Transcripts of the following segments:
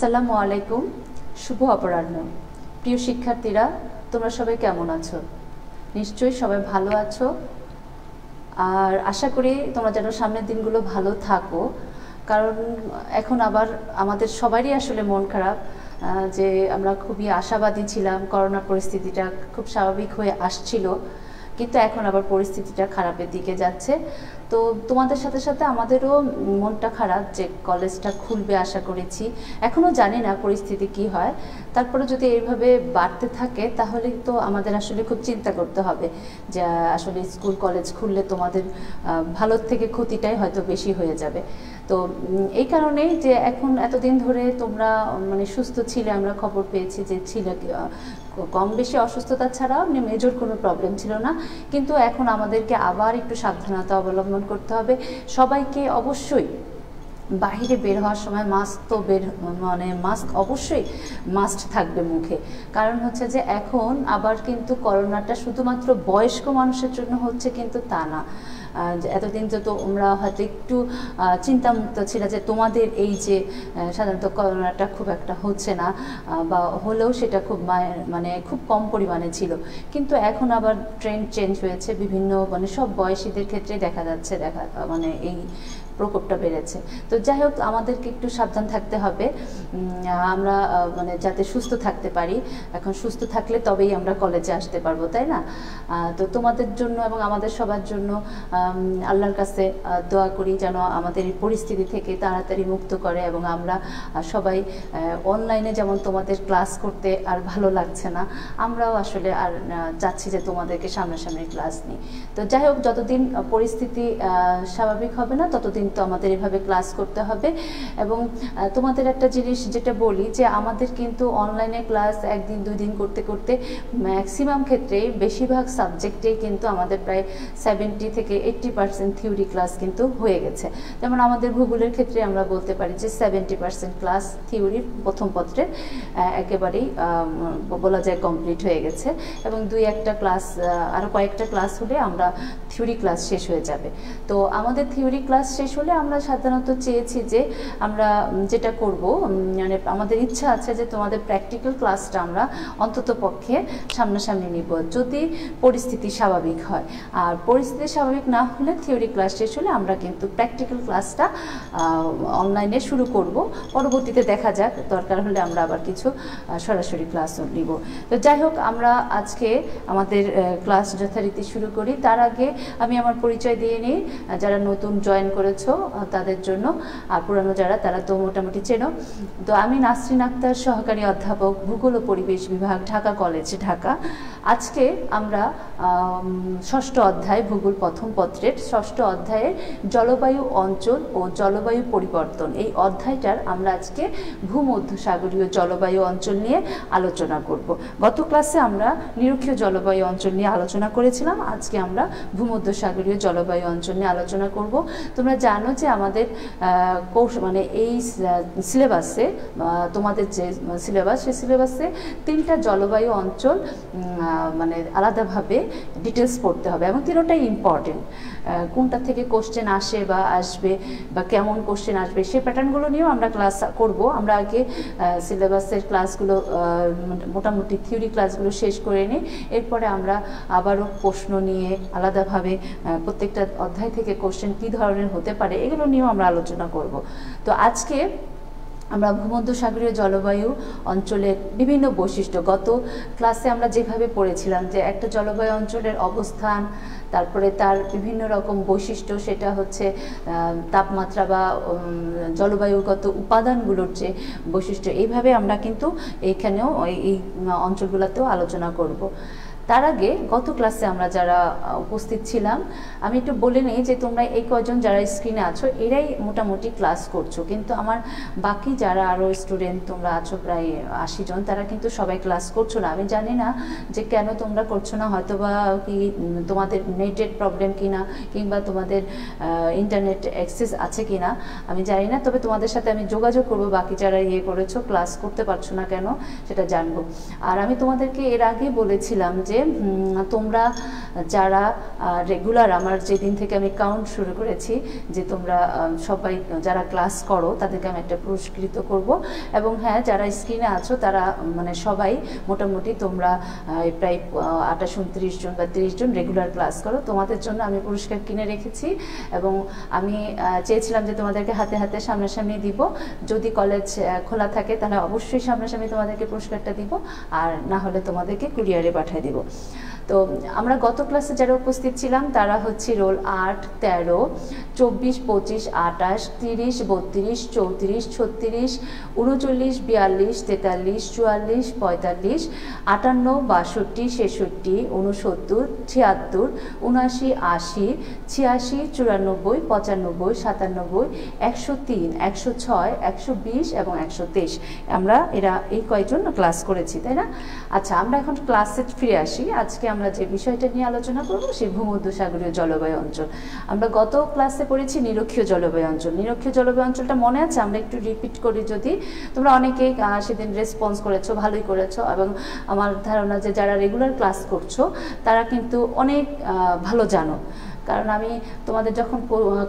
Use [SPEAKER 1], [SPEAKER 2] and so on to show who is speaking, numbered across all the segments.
[SPEAKER 1] আসসালামু আলাইকুম। শুভ অপরাহ্ন। প্রিয় শিক্ষার্থীরা, তোমরা সবাই কেমন আছো? নিশ্চয়ই সবাই ভালো আছো। আর আশা করি তোমরা যেন সামনের দিনগুলো ভালো থাকো, কারণ এখন আবার আমাদের সবারই আসলে মন খারাপ যে আমরা খুবই আশাবাদী ছিলাম। করোনা পরিস্থিতিটা খুব স্বাভাবিক হয়ে আসছিল, কিন্তু এখন আবার পরিস্থিতিটা খারাপের দিকে যাচ্ছে। তো তোমাদের সাথে সাথে আমাদেরও মনটা খারাপ যে কলেজটা খুলবে আশা করেছি। এখনও জানি না পরিস্থিতি কি হয়, তারপরে যদি এইভাবে বাড়তে থাকে তাহলে তো আমাদের আসলে খুব চিন্তা করতে হবে যে আসলে স্কুল কলেজ খুললে তোমাদের ভালোর থেকে ক্ষতিটাই হয়তো বেশি হয়ে যাবে। তো এই কারণেই যে এখন এতদিন ধরে তোমরা মানে সুস্থ ছিলে, আমরা খবর পেয়েছি যে ছিল, কম বেশি অসুস্থতা ছাড়াও মেজর কোনো প্রবলেম ছিল না। কিন্তু এখন আমাদেরকে আবার একটু সাবধানতা অবলম্বন করতে হবে। সবাইকে অবশ্যই বাহিরে বের হওয়ার সময় মাস্ক তো মাস্ক অবশ্যই মাস্ট থাকবে মুখে। কারণ হচ্ছে যে এখন আবার কিন্তু করোনাটা শুধুমাত্র বয়স্ক মানুষের জন্য হচ্ছে কিন্তু তা না। এতদিন তো তোমরা হয়তো একটু চিন্তামুক্ত ছিল যে তোমাদের এই যে সাধারণত করোনাটা খুব একটা হচ্ছে না, বা হলেও সেটা খুব খুব কম পরিমাণে ছিল। কিন্তু এখন আবার ট্রেন্ড চেঞ্জ হয়েছে, বিভিন্ন সব বয়সীদের ক্ষেত্রে দেখা যাচ্ছে এই প্রকোপটা বেড়েছে। তো যাই হোক, আমাদেরকে একটু সাবধান থাকতে হবে, আমরা যাতে সুস্থ থাকতে পারি। এখন সুস্থ থাকলে তবেই আমরা কলেজে আসতে পারবো, তাই না? তো তোমাদের জন্য এবং আমাদের সবার জন্য আল্লাহর কাছে দোয়া করি যেন আমাদের এই পরিস্থিতি থেকে তাড়াতাড়ি মুক্ত করে, এবং আমরা সবাই অনলাইনে যেমন তোমাদের ক্লাস করতে আর ভালো লাগছে না, আমরাও আসলে আর চাচ্ছি যে তোমাদেরকে সামনাসামনি ক্লাস নিই। তো যাই হোক, যতদিন পরিস্থিতি স্বাভাবিক হবে না ততদিন তো আমাদের এভাবে ক্লাস করতে হবে। এবং তোমাদের একটা জিনিস যেটা বলি যে আমাদের কিন্তু অনলাইনে ক্লাস একদিন দুই দিন করতে করতে ম্যাক্সিমাম ক্ষেত্রে বেশিরভাগ সাবজেক্টেই কিন্তু আমাদের প্রায় 70 থেকে 80% থিওরি ক্লাস কিন্তু হয়ে গেছে। যেমন আমাদের ভূগোলের ক্ষেত্রে আমরা বলতে পারি যে 70% ক্লাস থিওরি প্রথম পত্রের একেবারেই বলা যায় কমপ্লিট হয়ে গেছে, এবং দুই একটা ক্লাস আরও কয়েকটা ক্লাস হলে আমরা থিওরি ক্লাস শেষ হয়ে যাবে। তো আমাদের থিওরি ক্লাস শেষ হলে আমরা সাধারণত চেয়েছি যে আমরা যেটা করব, আমাদের ইচ্ছা আছে যে তোমাদের প্র্যাকটিক্যাল ক্লাসটা আমরা অন্তত পক্ষে সামনাসামনি নিব যদি পরিস্থিতি স্বাভাবিক হয়। আর পরিস্থিতি স্বাভাবিক না হলে থিওরি ক্লাস শেষ হলে আমরা কিন্তু প্র্যাকটিক্যাল ক্লাসটা অনলাইনে শুরু করব। পরবর্তীতে দেখা যাক, দরকার হলে আমরা আবার কিছু সরাসরি ক্লাসও নিব। তো যাই হোক, আমরা আজকে আমাদের ক্লাস যথারীতি শুরু করি। তার আগে আমি আমার পরিচয় দিয়ে নিই, যারা নতুন জয়েন করেছো তাদের জন্য, আর পুরানো যারা তারা তো মোটামুটি চেনো। তো আমি নাসরিন আক্তার, সহকারী অধ্যাপক, ভূগোল ও পরিবেশ বিভাগ, ঢাকা কলেজ, ঢাকা। আজকে আমরা ষষ্ঠ অধ্যায়, ভূগোল প্রথম পত্রের ষষ্ঠ অধ্যায়ের জলবায়ু অঞ্চল ও জলবায়ু পরিবর্তন, এই অধ্যায়টার আমরা আজকে ভূমধ্যসাগরীয় জলবায়ু অঞ্চল নিয়ে আলোচনা করব। গত ক্লাসে আমরা নিরক্ষীয় জলবায়ু অঞ্চল নিয়ে আলোচনা করেছিলাম, আজকে আমরা ভূমধ্যসাগরীয় জলবায়ু অঞ্চল নিয়ে আলোচনা করব। তোমরা জানো যে আমাদের এই সিলেবাসে, তোমাদের যে সিলেবাস, সেই সিলেবাসে 3টা জলবায়ু অঞ্চল আলাদাভাবে ডিটেলস পড়তে হবে, এবং 3টাই ইম্পর্টেন্ট। কোনটা থেকে কোশ্চেন আসে বা আসবে বা কেমন কোশ্চেন আসবে সেই প্যাটার্নগুলো নিয়েও আমরা ক্লাস করব। আমরা আগে সিলেবাসের ক্লাসগুলো মোটামুটি থিওরি ক্লাসগুলো শেষ করে নিই, এরপরে আমরা আবারও প্রশ্ন নিয়ে আলাদাভাবে প্রত্যেকটা অধ্যায় থেকে কোশ্চেন কী ধরনের হতে পারে এগুলো নিয়েও আমরা আলোচনা করব। তো আজকে আমরা ভূমধ্যসাগরীয় জলবায়ু অঞ্চলের বিভিন্ন বৈশিষ্ট্য, গত ক্লাসে আমরা যেভাবে পড়েছিলাম যে একটা জলবায়ু অঞ্চলের অবস্থান, তারপরে তার বিভিন্ন রকম বৈশিষ্ট্য, সেটা হচ্ছে তাপমাত্রা বা জলবায়ুগত উপাদানগুলোর যে বৈশিষ্ট্য, এইভাবে আমরা কিন্তু এইখানেও এই অঞ্চলগুলোতেও আলোচনা করব। তার আগে গত ক্লাসে আমরা যারা উপস্থিত ছিলাম, আমি একটু বলে নিই যে তোমরা এই কয়জন যারা স্ক্রিনে আছো এরাই মোটামুটি ক্লাস করছো, কিন্তু আমার বাকি যারা আরও স্টুডেন্ট তোমরা আছো প্রায় 80 জন, তারা কিন্তু সবাই ক্লাস করছো না। আমি জানি না যে কেন তোমরা করছো না, হয়তো বা কি তোমাদের নেটের প্রবলেম কিনা, কিংবা তোমাদের ইন্টারনেট অ্যাক্সেস আছে কিনা আমি জানি না, তবে তোমাদের সাথে আমি যোগাযোগ করবো বাকি যারা করেছো ক্লাস করতে পারছো না কেন সেটা জানবো। আর আমি তোমাদেরকে এর আগে বলেছিলাম যে যে তোমরা যারা রেগুলার, আমার যেদিন থেকে আমি কাউন্ট শুরু করেছি যে তোমরা সবাই যারা ক্লাস করো তাদেরকে আমি একটা পুরস্কৃত করব। এবং হ্যাঁ, যারা স্ক্রিনে আছো তারা মানে সবাই মোটামুটি তোমরা প্রায় 28-29 জন বা 30 জন রেগুলার ক্লাস করো। তোমাদের জন্য আমি পুরস্কার কিনে রেখেছি এবং আমি চেয়েছিলাম যে তোমাদেরকে হাতে হাতে সামনাসামনি দিব। যদি কলেজ খোলা থাকে তাহলে অবশ্যই সামনাসামনি তোমাদেরকে পুরস্কারটা দিব, আর না হলে তোমাদেরকে কুরিয়ারে পাঠিয়ে দিব। তো আমরা গত ক্লাসে যারা উপস্থিত ছিলাম তারা হচ্ছে রোল 8, 13, 24, 25, 28, 30, 32, 34, 36, 39, 42, 43, 44, 45, 58, 62, 66, 69, 76, 79, 80, 86, 94, 95, 97, 103, 106, 120 এবং 123। আমরা এই কয়েকজন ক্লাস করেছি, তাই না? আচ্ছা, আমরা এখন ক্লাসে ফিরে আসি। আজকে আমরা যে বিষয়টা নিয়ে আলোচনা করব সেই ভূমধ্যসাগরীয় জলবায়ু অঞ্চল। আমরা গত ক্লাসে পড়েছি নিরক্ষীয় জলবায়ু অঞ্চল। নিরক্ষীয় জলবায়ু অঞ্চলটা মনে আছে? আমরা একটু রিপিট করি। যদি তোমরা অনেকেই সেদিন রেসপন্স করেছো, ভালোই করেছো, এবং আমার ধারণা যে যারা রেগুলার ক্লাস করছো তারা কিন্তু অনেক ভালো জানো। কারণ আমি তোমাদের যখন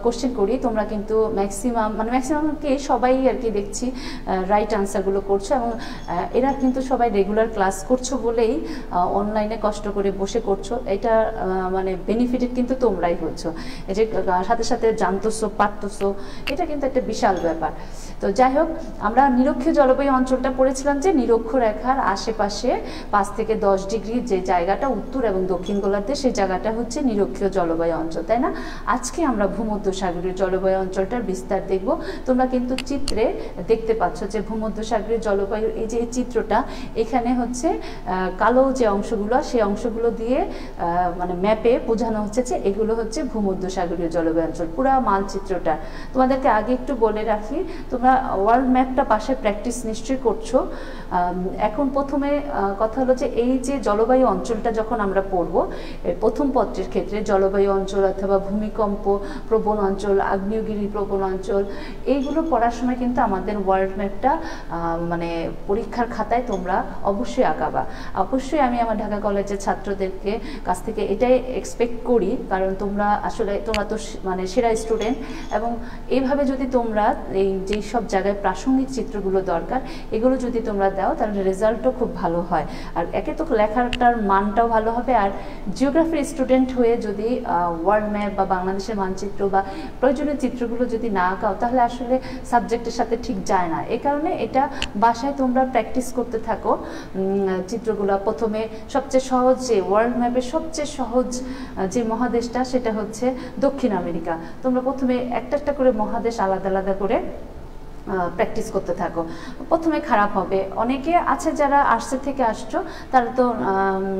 [SPEAKER 1] কোশ্চেন করি তোমরা কিন্তু ম্যাক্সিমামকে সবাই আর কি দেখছি রাইট আনসারগুলো করছো, এবং এরা কিন্তু সবাই রেগুলার ক্লাস করছো বলেই অনলাইনে কষ্ট করে বসে করছো। এটা মানে বেনিফিটেড কিন্তু তোমরাই হচ্ছো, এই যে সাথে সাথে জানতেছো, পারতেছো, এটা কিন্তু একটা বিশাল ব্যাপার। তো যাই হোক, আমরা নিরক্ষীয় জলবায়ু অঞ্চলটা পড়েছিলাম যে নিরক্ষরেখার আশেপাশে 5 থেকে 10 ডিগ্রি যে জায়গাটা উত্তর এবং দক্ষিণ গোলার্ধে, সেই জায়গাটা হচ্ছে নিরক্ষীয় জলবায়ু অঞ্চল, তাই না? আজকে আমরা ভূমধ্যসাগরীয় জলবায়ু অঞ্চলটার বিস্তার দেখব। তোমরা কিন্তু চিত্রে দেখতে পাচ্ছ যে ভূমধ্যসাগরীয় জলবায়ু, এই যে এই চিত্রটা, এখানে হচ্ছে কালো যে অংশগুলো, সেই অংশগুলো দিয়ে মানে ম্যাপে বোঝানো হচ্ছে যে এগুলো হচ্ছে ভূমধ্যসাগরীয় জলবায়ু অঞ্চল। পুরো মানচিত্রটা তোমাদেরকে আগে একটু বলে রাখি, তোমরা ওয়ার্ল্ড ম্যাপটা পাশে প্র্যাকটিস নিশ্চয়ই করছো। এখন প্রথমে কথা হলো যে এই যে জলবায়ু অঞ্চলটা যখন আমরা পড়বো, প্রথম পত্রের ক্ষেত্রে জলবায়ু অঞ্চল অথবা ভূমিকম্প প্রবণ অঞ্চল, আগ্নেয়গিরি প্রবণ অঞ্চল, এইগুলো পড়ার সময় কিন্তু আমাদের ওয়ার্ল্ড ম্যাপটা মানে পরীক্ষার খাতায় তোমরা অবশ্যই আঁকাবা। অবশ্যই আমি আমার ঢাকা কলেজের ছাত্রদেরকে কাছ থেকে এটাই এক্সপেক্ট করি, কারণ তোমরা তো মানে সেরা স্টুডেন্ট, এবং এইভাবে যদি তোমরা এই যেই সব জায়গায় প্রাসঙ্গিক চিত্রগুলো দরকার এগুলো যদি তোমরা দাও তাহলে রেজাল্টও খুব ভালো হয়। আর একে তো লেখাটার মানটাও ভালো হবে, আর জিওগ্রাফির স্টুডেন্ট হয়ে যদি ওয়ার্ল্ড ম্যাপ বা বাংলাদেশের মানচিত্র বা প্রয়োজনীয় চিত্রগুলো যদি না আঁকাও তাহলে আসলে সাবজেক্টের সাথে ঠিক যায় না। এই কারণে এটা বাসায় তোমরা প্র্যাকটিস করতে থাকো চিত্রগুলো। প্রথমে সবচেয়ে সহজ যে ওয়ার্ল্ড ম্যাপের সবচেয়ে সহজ যে মহাদেশটা সেটা হচ্ছে দক্ষিণ আমেরিকা। তোমরা প্রথমে একটা একটা করে মহাদেশ আলাদা আলাদা করে প্র্যাকটিস করতে থাকো। প্রথমে খারাপ হবে, অনেকে আছে যারা আর্টসের থেকে আসছো তারা তো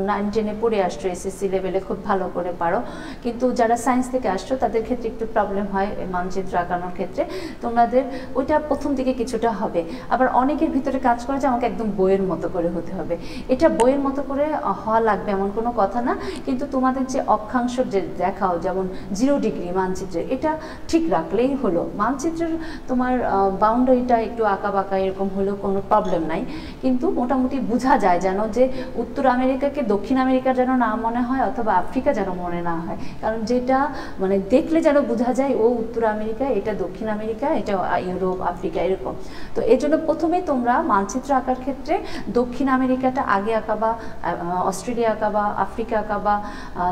[SPEAKER 1] 9-10-এ পড়ে আসছো, এসএসসি লেভেলে খুব ভালো করে পারো, কিন্তু যারা সায়েন্স থেকে আসছো তাদের ক্ষেত্রে একটু প্রবলেম হয় মানচিত্র আঁকানোর ক্ষেত্রে। তোমাদের ওইটা প্রথম দিকে কিছুটা হবে। আবার অনেকের ভিতরে কাজ করে যে আমাকে একদম বইয়ের মতো করে হতে হবে। এটা বইয়ের মতো করে হওয়া লাগবে এমন কোনো কথা না, কিন্তু তোমাদের যে অক্ষাংশ যে দেখাও, যেমন 0 ডিগ্রি মানচিত্রে, এটা ঠিক রাখলেই হলো। মানচিত্রের তোমার বাউন্ডারিটা একটু আঁকা বাঁকা এরকম হলেও কোনো প্রবলেম নাই, কিন্তু মোটামুটি বোঝা যায় যেন যে উত্তর আমেরিকাকে দক্ষিণ আমেরিকা যেন না মনে হয় অথবা আফ্রিকা যেন মনে না হয়, কারণ যেটা মানে দেখলে যেন বোঝা যায় ও উত্তর আমেরিকা, এটা দক্ষিণ আমেরিকা, এটা ইউরোপ, আফ্রিকা, এরকম। তো এই জন্য প্রথমেই তোমরা মানচিত্র আঁকার ক্ষেত্রে দক্ষিণ আমেরিকাটা আগে আঁকাবা, অস্ট্রেলিয়া আঁকাবা, আফ্রিকা আঁকাবা,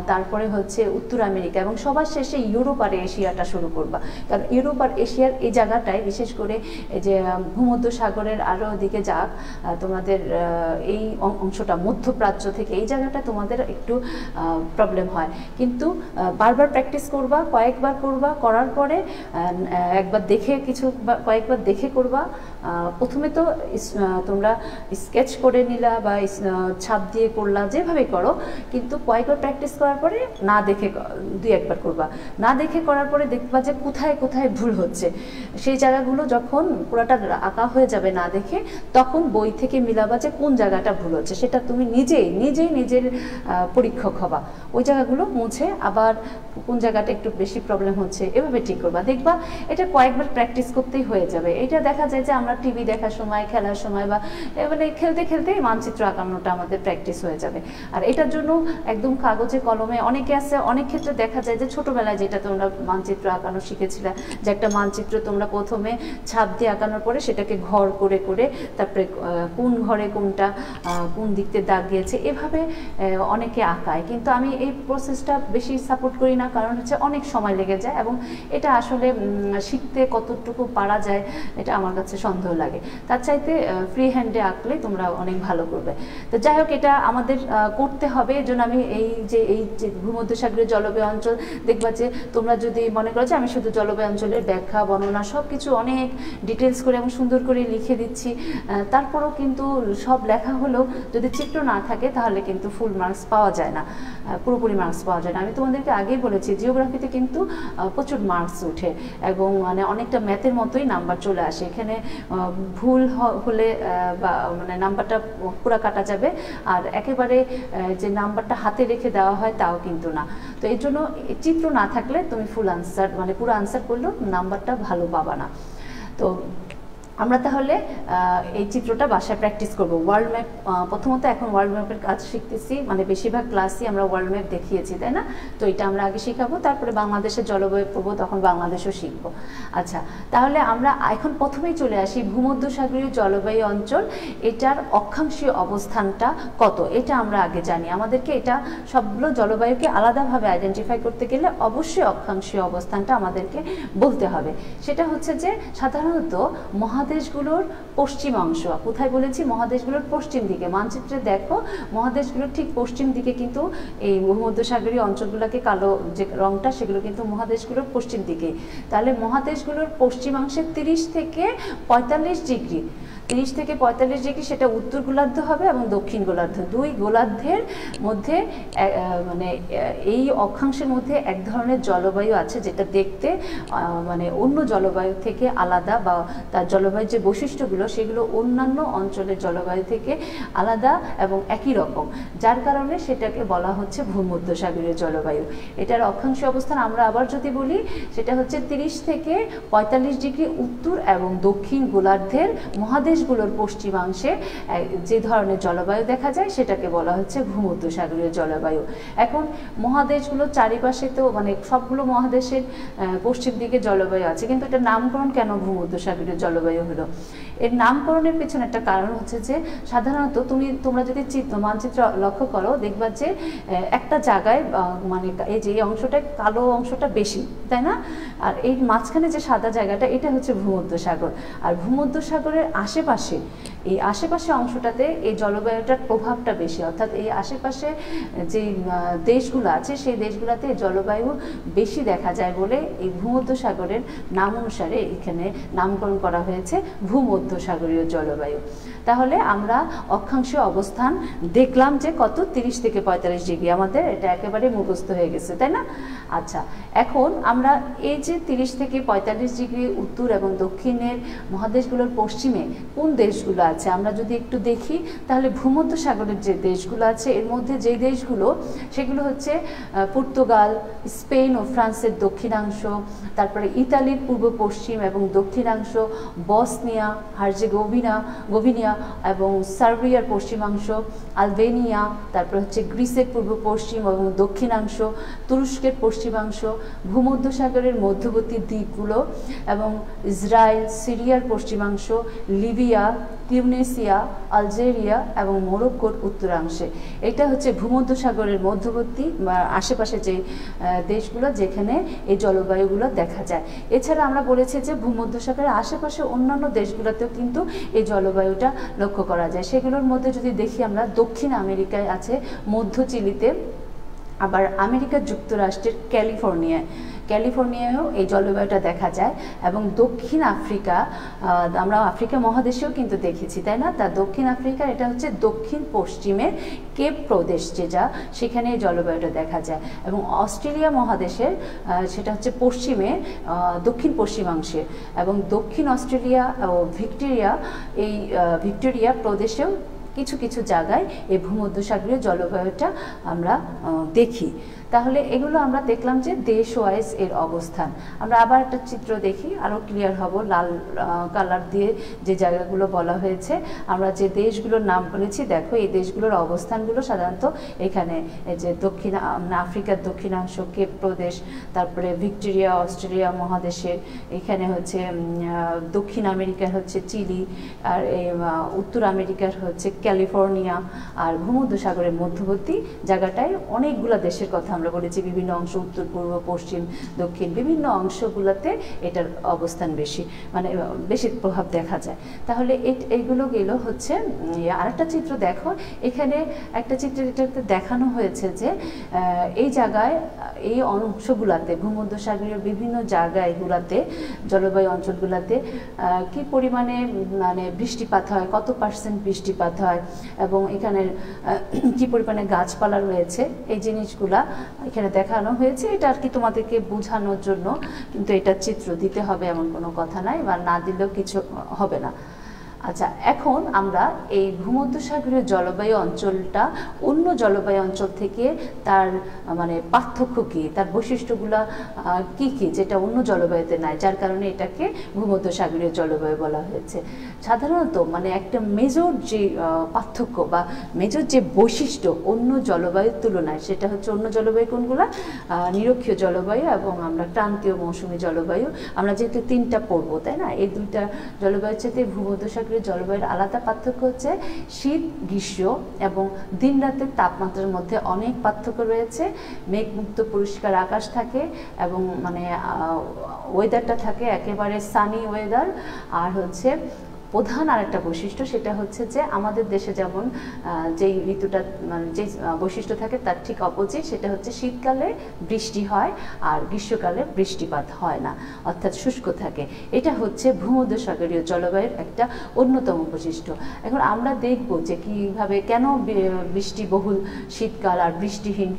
[SPEAKER 1] তারপরে হচ্ছে উত্তর আমেরিকা, এবং সবার শেষে ইউরোপ আর এশিয়াটা শুরু করবা। কারণ ইউরোপ আর এশিয়ার এই জায়গাটায় বিশেষ করে এই যে ভূমধ্যসাগরের আরও দিকে যাক তোমাদের এই অংশটা মধ্যপ্রাচ্য থেকে এই জায়গাটা তোমাদের একটু প্রবলেম হয়, কিন্তু বারবার প্র্যাকটিস করবা, কয়েকবার করবা, করার পরে একবার দেখে কয়েকবার দেখে করবা। প্রথমে তো তোমরা স্কেচ করে নিলা বা ছাপ দিয়ে করলা, যেভাবে করো, কিন্তু কয়েকবার প্র্যাকটিস করার পরে না দেখে 2-1বার করবা। না দেখে করার পরে দেখবা যে কোথায় কোথায় ভুল হচ্ছে। সেই জায়গাগুলো যখন পুরোটা আঁকা হয়ে যাবে না দেখে, তখন বই থেকে মিলাবা যে কোন জায়গাটা ভুল হচ্ছে। সেটা তুমি নিজেই নিজের পরীক্ষক হবা, ওই জায়গাগুলো মুছে আবার কোন জায়গাটা একটু বেশি প্রবলেম হচ্ছে এভাবে ঠিক করবা। দেখবা এটা কয়েকবার প্র্যাকটিস করতেই হয়ে যাবে। এটা দেখা যায় যে আমরা আমরা টিভি দেখার সময়, খেলার সময় বা মানে খেলতে খেলতে মানচিত্র আঁকানোটা আমাদের প্র্যাকটিস হয়ে যাবে। আর এটার জন্য একদম কাগজে কলমে অনেকে আছে, অনেক ক্ষেত্রে দেখা যায় যে ছোটোবেলায় যেটা তোমরা মানচিত্র আঁকানো শিখেছিলে, যে একটা মানচিত্র তোমরা প্রথমে ছাপ দিয়ে আঁকানোর পরে সেটাকে ঘর করে করে তারপরে কোন ঘরে কোনটা কোন দিক দিয়ে দাগ গিয়েছে এভাবে অনেকে আঁকায়। কিন্তু আমি এই প্রসেসটা বেশি সাপোর্ট করি না, কারণ হচ্ছে অনেক সময় লেগে যায় এবং এটা আসলে শিখতে কতটুকু পারা যায় এটা আমার কাছে সন্দেহ লাগে। তার চাইতে ফ্রি হ্যান্ডে আঁকলে তোমরা অনেক ভালো করবে। তো যাই হোক, এটা আমাদের করতে হবে। এর জন্য আমি এই যে ভূমধ্যসাগরীয় জলবায়ু অঞ্চল, দেখবা যে তোমরা যদি মনে করো যে আমি শুধু জলবায়ু অঞ্চলের ব্যাখ্যা বর্ণনা সব কিছু অনেক ডিটেলস করে এবং সুন্দর করে লিখে দিচ্ছি, তারপরেও কিন্তু সব লেখা হলেও যদি চিত্র না থাকে তাহলে কিন্তু ফুল মার্কস পাওয়া যায় না, পুরোপুরি মার্কস পাওয়া যায় না। আমি তোমাদেরকে আগেই বলেছি জিওগ্রাফিতে কিন্তু প্রচুর মার্কস উঠে এবং মানে অনেকটা ম্যাথের মতোই নাম্বার চলে আসে। এখানে ভুল হলে বা মানে নাম্বারটা পুরো কাটা যাবে, আর একেবারে যে নাম্বারটা হাতে রেখে দেওয়া হয় তাও কিন্তু না। তো এই জন্য চিত্র না থাকলে তুমি ফুল আনসার মানে পুরো আনসার করলেও নাম্বারটা ভালো পাবা না। তো আমরা তাহলে এই চিত্রটা বাসায় প্র্যাকটিস করব। ওয়ার্ল্ড ম্যাপ প্রথমত এখন ওয়ার্ল্ড ম্যাপের কাজ শিখতেছি, মানে বেশিরভাগ ক্লাসই আমরা ওয়ার্ল্ড ম্যাপ দেখিয়েছি, তাই না? তো এটা আমরা আগে শেখাবো, তারপরে বাংলাদেশের জলবায়ু পড়বো, তখন বাংলাদেশও শিখবো। আচ্ছা, তাহলে আমরা এখন প্রথমেই চলে আসি ভূমধ্যসাগরীয় জলবায়ু অঞ্চল, এটার অক্ষাংশীয় অবস্থানটা কত এটা আমরা আগে জানি। আমাদেরকে এটা সবগুলো জলবায়ুকে আলাদাভাবে আইডেন্টিফাই করতে গেলে অবশ্যই অক্ষাংশীয় অবস্থানটা আমাদেরকে বলতে হবে। সেটা হচ্ছে যে সাধারণত মহাদেশগুলোর পশ্চিম অংশ, কোথায় বলেছি? মহাদেশগুলোর পশ্চিম দিকে। মানচিত্রে দেখো মহাদেশগুলোর ঠিক পশ্চিম দিকে কিন্তু এই ভূমধ্যসাগরীয় অঞ্চলগুলোকে কালো যে রংটা সেগুলো কিন্তু মহাদেশগুলোর পশ্চিম দিকে। তাহলে মহাদেশগুলোর পশ্চিমাংশে 30 থেকে 45 ডিগ্রি, 30 থেকে 45 ডিগ্রি সেটা উত্তর গোলার্ধ হবে এবং দক্ষিণ গোলার্ধ, দুই গোলার্ধের মধ্যে মানে এই অক্ষাংশের মধ্যে এক ধরনের জলবায়ু আছে যেটা দেখতে মানে অন্য জলবায়ু থেকে আলাদা, বা তার জলবায়ুর যে বৈশিষ্ট্যগুলো সেগুলো অন্যান্য অঞ্চলের জলবায়ু থেকে আলাদা এবং একই রকম, যার কারণে সেটাকে বলা হচ্ছে ভূমধ্যসাগরীয় জলবায়ু। এটার অক্ষাংশীয় অবস্থান আমরা আবার যদি বলি সেটা হচ্ছে 30 থেকে 45 ডিগ্রি উত্তর এবং দক্ষিণ গোলার্ধের মহাদেশগুলোর পশ্চিমাংশে যে ধরনের জলবায়ু দেখা যায় সেটাকে বলা হচ্ছে ভূমধ্যসাগরীয় জলবায়ু। এখন মহাদেশগুলোর চারিপাশে তো মানে সবগুলো মহাদেশের পশ্চিম দিকে জলবায়ু আছে, কিন্তু এটার নামকরণ কেন ভূমধ্যসাগরীয় জলবায়ু হলো? এর নামকরণের পেছনে একটা কারণ হচ্ছে যে সাধারণত তোমরা যদি মানচিত্র লক্ষ্য করো দেখবা যে একটা জায়গায় মানে এই যে অংশটা কালো অংশটা বেশি, তাই না? আর এই মাঝখানে যে সাদা জায়গাটা এটা হচ্ছে ভূমধ্যসাগর। আর ভূমধ্যসাগরের আশেপাশে এই আশেপাশে অংশটাতে এই জলবায়ুটার প্রভাবটা বেশি, অর্থাৎ এই আশেপাশে যে দেশগুলো আছে সেই দেশগুলোতে জলবায়ু বেশি দেখা যায় বলে এই ভূমধ্যসাগরের নাম অনুসারে এখানে নামকরণ করা হয়েছে ভূমধ্যসাগরীয় জলবায়ু। তাহলে আমরা অক্ষাংশীয় অবস্থান দেখলাম যে কত, 30 থেকে 45 ডিগ্রি, আমাদের এটা একেবারে মুখস্থ হয়ে গেছে, তাই না? আচ্ছা, এখন আমরা এই যে 30 থেকে 45 ডিগ্রি উত্তর এবং দক্ষিণের মহাদেশগুলোর পশ্চিমে কোন দেশগুলো আছে আমরা যদি একটু দেখি, তাহলে ভূমধ্যসাগরের যে দেশগুলো আছে এর মধ্যে যে দেশগুলো সেগুলো হচ্ছে পর্তুগাল, স্পেন ও ফ্রান্সের দক্ষিণাংশ, তারপরে ইতালির পূর্ব পশ্চিম এবং দক্ষিণাংশ, বসনিয়া হার্জেগোভিনা এবং সার্বিয়ার পশ্চিমাংশ, আলবেনিয়া, তারপর হচ্ছে গ্রিসের পূর্ব পশ্চিম এবং দক্ষিণাংশ, তুরস্কের পশ্চিমাংশ, ভূমধ্যসাগরের মধ্যবর্তী দ্বীপগুলো এবং ইসরায়েল, সিরিয়ার পশ্চিমাংশ, লিবিয়া, তিউনিসিয়া, আলজেরিয়া এবং মরক্কোর উত্তরাংশে। এটা হচ্ছে ভূমধ্যসাগরের মধ্যবর্তী বা আশেপাশে যে দেশগুলো যেখানে এই জলবায়ুগুলো দেখা যায়। এছাড়া আমরা বলেছি যে ভূমধ্যসাগরের আশেপাশে অন্যান্য দেশগুলোতেও কিন্তু এই জলবায়ুটা লক্ষ্য করা যায়। সেগুলোর মধ্যে যদি দেখি আমরা, দক্ষিণ আমেরিকায় আছে মধ্য চিলিতে, আবার আমেরিকা যুক্তরাষ্ট্রের ক্যালিফোর্নিয়ায়ও এই জলবায়ুটা দেখা যায়, এবং দক্ষিণ আফ্রিকা, আমরা আফ্রিকা মহাদেশেও কিন্তু দেখেছি, তাই না? তা দক্ষিণ আফ্রিকার এটা হচ্ছে দক্ষিণ পশ্চিমের কেপ প্রদেশ যেটা, সেখানে এই জলবায়ুটা দেখা যায়। এবং অস্ট্রেলিয়া মহাদেশের সেটা হচ্ছে পশ্চিমে দক্ষিণ পশ্চিমাংশে, এবং দক্ষিণ অস্ট্রেলিয়া ও ভিক্টোরিয়া প্রদেশেও কিছু কিছু জায়গায় এই ভূমধ্যসাগরীয় জলবায়ুটা আমরা দেখি। তাহলে এগুলো আমরা দেখলাম যে দেশ ওয়াইজ এর অবস্থান। আমরা আবার একটা চিত্র দেখি, আরও ক্লিয়ার হব। লাল কালার দিয়ে যে জায়গাগুলো বলা হয়েছে, আমরা যে দেশগুলোর নাম বলেছি, দেখো এই দেশগুলোর অবস্থানগুলো সাধারণত এখানে, এই যে দক্ষিণ আফ্রিকার দক্ষিণাংশ, কেপ প্রদেশ, তারপরে ভিক্টোরিয়া অস্ট্রেলিয়া মহাদেশের, এখানে হচ্ছে দক্ষিণ আমেরিকার হচ্ছে চিলি, আর এই উত্তর আমেরিকার হচ্ছে ক্যালিফোর্নিয়া, আর ভূমধ্যসাগরের মধ্যবর্তী জায়গাটায় অনেকগুলো দেশের কথা আমরা বলেছি। বিভিন্ন অংশ, উত্তর পূর্ব পশ্চিম দক্ষিণ, বিভিন্ন অংশগুলোতে এটার অবস্থান বেশি, মানে বেশি প্রভাব দেখা যায়। তাহলে এইগুলো গেল হচ্ছে। আরেকটা চিত্র দেখো, এখানে একটা চিত্র এটাতে দেখানো হয়েছে যে এই জায়গায়, এই অংশগুলাতে, ভূমধ্যসাগরীয় বিভিন্ন জায়গাগুলাতে, জলবায়ু অঞ্চলগুলাতে কি পরিমাণে মানে বৃষ্টিপাত হয়, কত % বৃষ্টিপাত হয়, এবং এখানের কি পরিমাণে গাছপালা রয়েছে, এই জিনিসগুলা এখানে দেখানো হয়েছে। এটা আর কি তোমাদেরকে বোঝানোর জন্য, কিন্তু এটা চিত্র দিতে হবে এমন কোনো কথা নাই, বা না দিলেও কিছু হবে না। আচ্ছা, এখন আমরা এই ভূমধ্যসাগরীয় জলবায়ু অঞ্চলটা অন্য জলবায়ু অঞ্চল থেকে তার মানে পার্থক্য কী, তার বৈশিষ্ট্যগুলো কি কি, যেটা অন্য জলবায়ুতে নাই, যার কারণে এটাকে ভূমধ্যসাগরীয় জলবায়ু বলা হয়েছে। সাধারণত মানে একটা মেজর যে পার্থক্য বা মেজর যে বৈশিষ্ট্য অন্য জলবায়ুর তুলনায়, সেটা হচ্ছে অন্য জলবায়ু কোনগুলো, নিরক্ষীয় জলবায়ু এবং আমরা ক্রান্তীয় মৌসুমী জলবায়ু। আমরা যেহেতু 3টা পড়বো, তাই না, এই 2টা জলবায়ুর সাথে ভূমধ্যসাগরীয় জলবায়ুর আলাদা পার্থক্য হচ্ছে শীত গ্রীষ্ম এবং দিন রাতের তাপমাত্রার মধ্যে অনেক পার্থক্য রয়েছে। মেঘমুক্ত পরিষ্কার আকাশ থাকে এবং মানে ওয়েদারটা থাকে একেবারে সানি ওয়েদার। আর হচ্ছে প্রধান আরেকটা বৈশিষ্ট্য, সেটা হচ্ছে যে আমাদের দেশে যেমন যেই ঋতুটা মানে যে বৈশিষ্ট্য থাকে তার ঠিক অপোজিট, সেটা হচ্ছে শীতকালে বৃষ্টি হয় আর গ্রীষ্মকালে বৃষ্টিপাত হয় না, অর্থাৎ শুষ্ক থাকে। এটা হচ্ছে ভূমধ্যসাগরীয় জলবায়ুর একটা অন্যতম বৈশিষ্ট্য। এখন আমরা দেখব যে কীভাবে, কেন বৃষ্টিবহুল শীতকাল আর বৃষ্টিহীন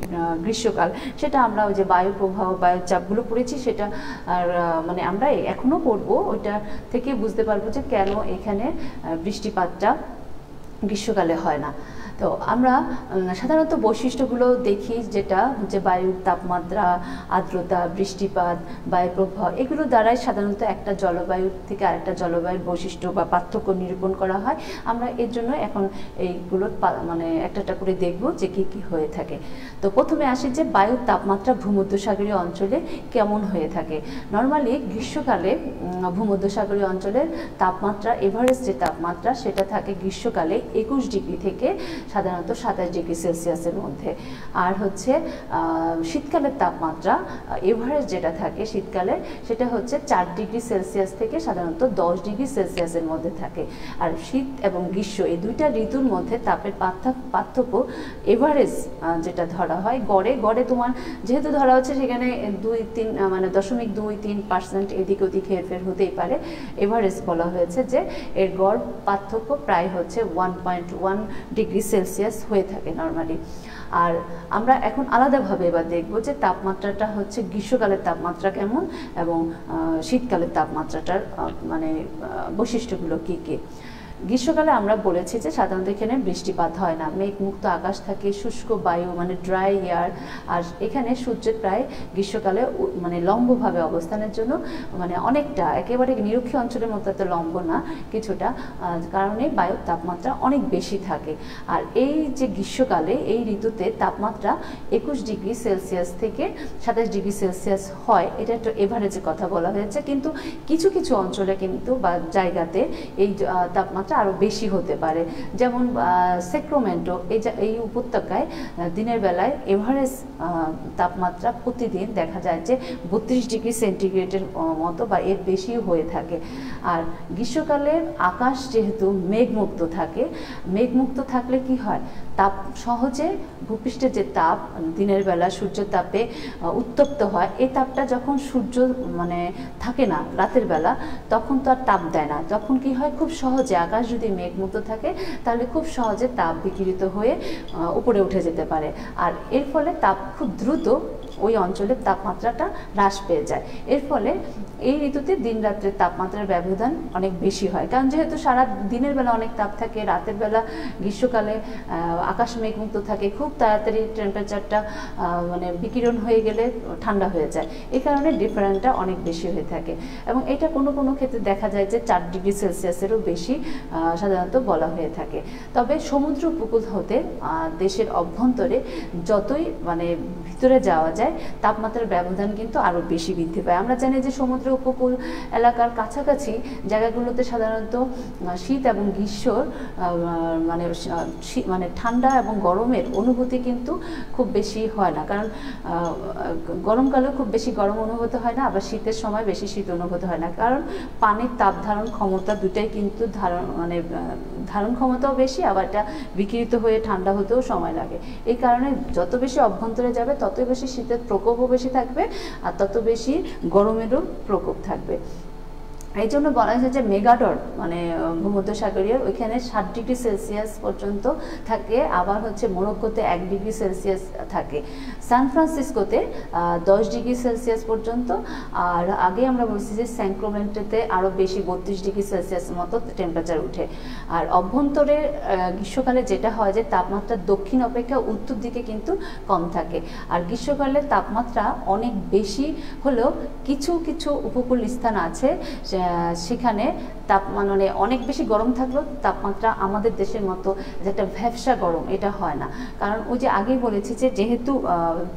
[SPEAKER 1] গ্রীষ্মকাল, সেটা আমরা ওই যে বায়ু প্রবাহ, বায়ুর চাপগুলো পড়েছি, সেটা আর মানে আমরা এখনও পড়বো, ওইটা থেকে বুঝতে পারবো যে কেন এখানে বৃষ্টিপাতটা গ্রীষ্মকালে হয় না। তো আমরা সাধারণত বৈশিষ্ট্যগুলো দেখি, যেটা হচ্ছে বায়ুর তাপমাত্রা, আর্দ্রতা, বৃষ্টিপাত, বায়ুপ্রবাহ, এগুলো দ্বারাই সাধারণত একটা জলবায়ু থেকে আরেকটা জলবায়ুর বৈশিষ্ট্য বা পার্থক্য নিরূপণ করা হয়। আমরা এর জন্য এখন এইগুলোর মানে একটা করে দেখব যে কী কী হয়ে থাকে। তো প্রথমে আসি যে বায়ুর তাপমাত্রা ভূমধ্যসাগরীয় অঞ্চলে কেমন হয়ে থাকে। নর্মালি গ্রীষ্মকালে ভূমধ্যসাগরীয় অঞ্চলের তাপমাত্রা, এভারেজ যে তাপমাত্রা, সেটা থাকে গ্রীষ্মকালে 21 ডিগ্রি থেকে সাধারণত 27 ডিগ্রি সেলসিয়াসের মধ্যে। আর হচ্ছে শীতকালের তাপমাত্রা এভারেজ যেটা থাকে শীতকালে, সেটা হচ্ছে 4 ডিগ্রি সেলসিয়াস থেকে সাধারণত 10 ডিগ্রি সেলসিয়াসের মধ্যে থাকে। আর শীত এবং গ্রীষ্ম এই দুইটা ঋতুর মধ্যে তাপের পার্থক্য এভারেজ যেটা ধরা হয়, গড়ে তোমার যেহেতু ধরা হচ্ছে সেখানে 2-3 মানে 0.2-3% এদিক ওদিক হেরফের হতেই পারে, এভারেজ বলা হয়েছে যে এর গড় পার্থক্য প্রায় হচ্ছে 1.1 ডিগ্রি সেলসিয়াস হয়ে থাকে নর্মালি। আর আমরা এখন আলাদাভাবে এবার দেখব যে তাপমাত্রাটা হচ্ছে গ্রীষ্মকালের তাপমাত্রা কেমন এবং শীতকালের তাপমাত্রাটার মানে বৈশিষ্ট্যগুলো কী কী। গ্রীষ্মকালে আমরা বলেছি যে সাধারণত এখানে বৃষ্টিপাত হয় না, মেঘমুক্ত আকাশ থাকে, শুষ্ক বায়ু মানে ড্রাই এয়ার। আর এখানে সূর্যের প্রায় গ্রীষ্মকালে মানে লম্বভাবে অবস্থানের জন্য মানে অনেকটা, একেবারে নিরক্ষীয় অঞ্চলের মতো এত লম্ব না, কিছুটা, কারণে বায়ুর তাপমাত্রা অনেক বেশি থাকে। আর এই যে গ্রীষ্মকালে এই ঋতুতে তাপমাত্রা 21 ডিগ্রি সেলসিয়াস থেকে 27 ডিগ্রি সেলসিয়াস হয়, এটা একটা এভারেজে কথা বলা হয়েছে। কিন্তু কিছু কিছু অঞ্চলে কিন্তু বা জায়গাতে এই তাপমাত্রা আরও বেশি হতে পারে। যেমন সেক্রামেন্টো, এই উপত্যকায় দিনের বেলায় এভারেজ তাপমাত্রা প্রতিদিন দেখা যায় যে 32 ডিগ্রি সেন্টিগ্রেডের মতো বা এর বেশিও হয়ে থাকে। আর গ্রীষ্মকালে আকাশ যেহেতু মেঘমুক্ত থাকে, মেঘমুক্ত থাকলে কি হয়, তাপ সহজে ভূপৃষ্ঠের যে তাপ দিনের বেলা সূর্যের তাপে উত্তপ্ত হয়, এই তাপটা যখন সূর্য মানে থাকে না রাতের বেলা, তখন তো আর তাপ দেয় না। তখন কি হয়, খুব সহজে আকাশ যদি মেঘমুক্ত থাকে তাহলে খুব সহজে তাপ বিকিরিত হয়ে উপরে উঠে যেতে পারে। আর এর ফলে তাপ খুব দ্রুত ওই অঞ্চলের তাপমাত্রাটা হ্রাস পেয়ে যায়। এর ফলে এই ঋতুতে দিন রাত্রের তাপমাত্রার ব্যবধান অনেক বেশি হয়, কারণ যেহেতু সারা দিনের বেলা অনেক তাপ থাকে, রাতের বেলা গ্রীষ্মকালে আকাশ মেঘমুক্ত থাকে, খুব তাড়াতাড়ি টেম্পারেচারটা মানে বিকিরণ হয়ে গেলে ঠান্ডা হয়ে যায়। এই কারণে ডিফারেন্সটা অনেক বেশি হয়ে থাকে এবং এটা কোনো কোনো ক্ষেত্রে দেখা যায় যে 4 ডিগ্রি সেলসিয়াসেরও বেশি সাধারণত বলা হয়ে থাকে। তবে সমুদ্র উপকূল হতে দেশের অভ্যন্তরে যতই মানে ভিতরে যাওয়া যায় তাপমাত্রার ব্যবধান কিন্তু আরও বেশি বৃদ্ধি পায়। আমরা জানি যে সমুদ্র উপকূল এলাকার কাছাকাছি জায়গাগুলোতে সাধারণত শীত এবং গ্রীষ্মর মানে ঠান্ডা এবং গরমের অনুভূতি কিন্তু খুব বেশি হয় না, কারণ গরমকালেও খুব বেশি গরম অনুভূত হয় না, আবার শীতের সময় বেশি শীত অনুভূত হয় না, কারণ পানির তাপ ধারণ ক্ষমতা দুটাই কিন্তু ধারণ ক্ষমতাও বেশি, আবার এটা বিকিরিত হয়ে ঠান্ডা হতেও সময় লাগে। এই কারণে যত বেশি অভ্যন্তরে যাবে ততই বেশি শীতের প্রকোপও বেশি থাকবে আর তত বেশি গরমেরও প্রকোপ থাকবে। এই জন্য বলা হয়েছে যে মেগাডট মানে ভূমধ্যসাগরীয় ওইখানে 7 ডিগ্রি সেলসিয়াস পর্যন্ত থাকে, আবার হচ্ছে মরক্কোতে 1 ডিগ্রি সেলসিয়াস থাকে, সান ফ্রান্সিসকোতে 10 ডিগ্রি সেলসিয়াস পর্যন্ত, আর আগে আমরা বলছি যে স্যাক্রামেন্টোতে আরও বেশি 32 ডিগ্রি সেলসিয়াসের মতো টেম্পারেচার উঠে। আর অভ্যন্তরে গ্রীষ্মকালে যেটা হয় যে তাপমাত্রা দক্ষিণ অপেক্ষা উত্তর দিকে কিন্তু কম থাকে, আর গ্রীষ্মকালে তাপমাত্রা অনেক বেশি হলেও কিছু কিছু উপকূল স্থান আছে সেখানে মানে অনেক বেশি গরম থাকলেও তাপমাত্রা আমাদের দেশের মতো যে একটা ভ্যাপসা গরম এটা হয় না, কারণ ওই যে আগেই বলেছি যে যেহেতু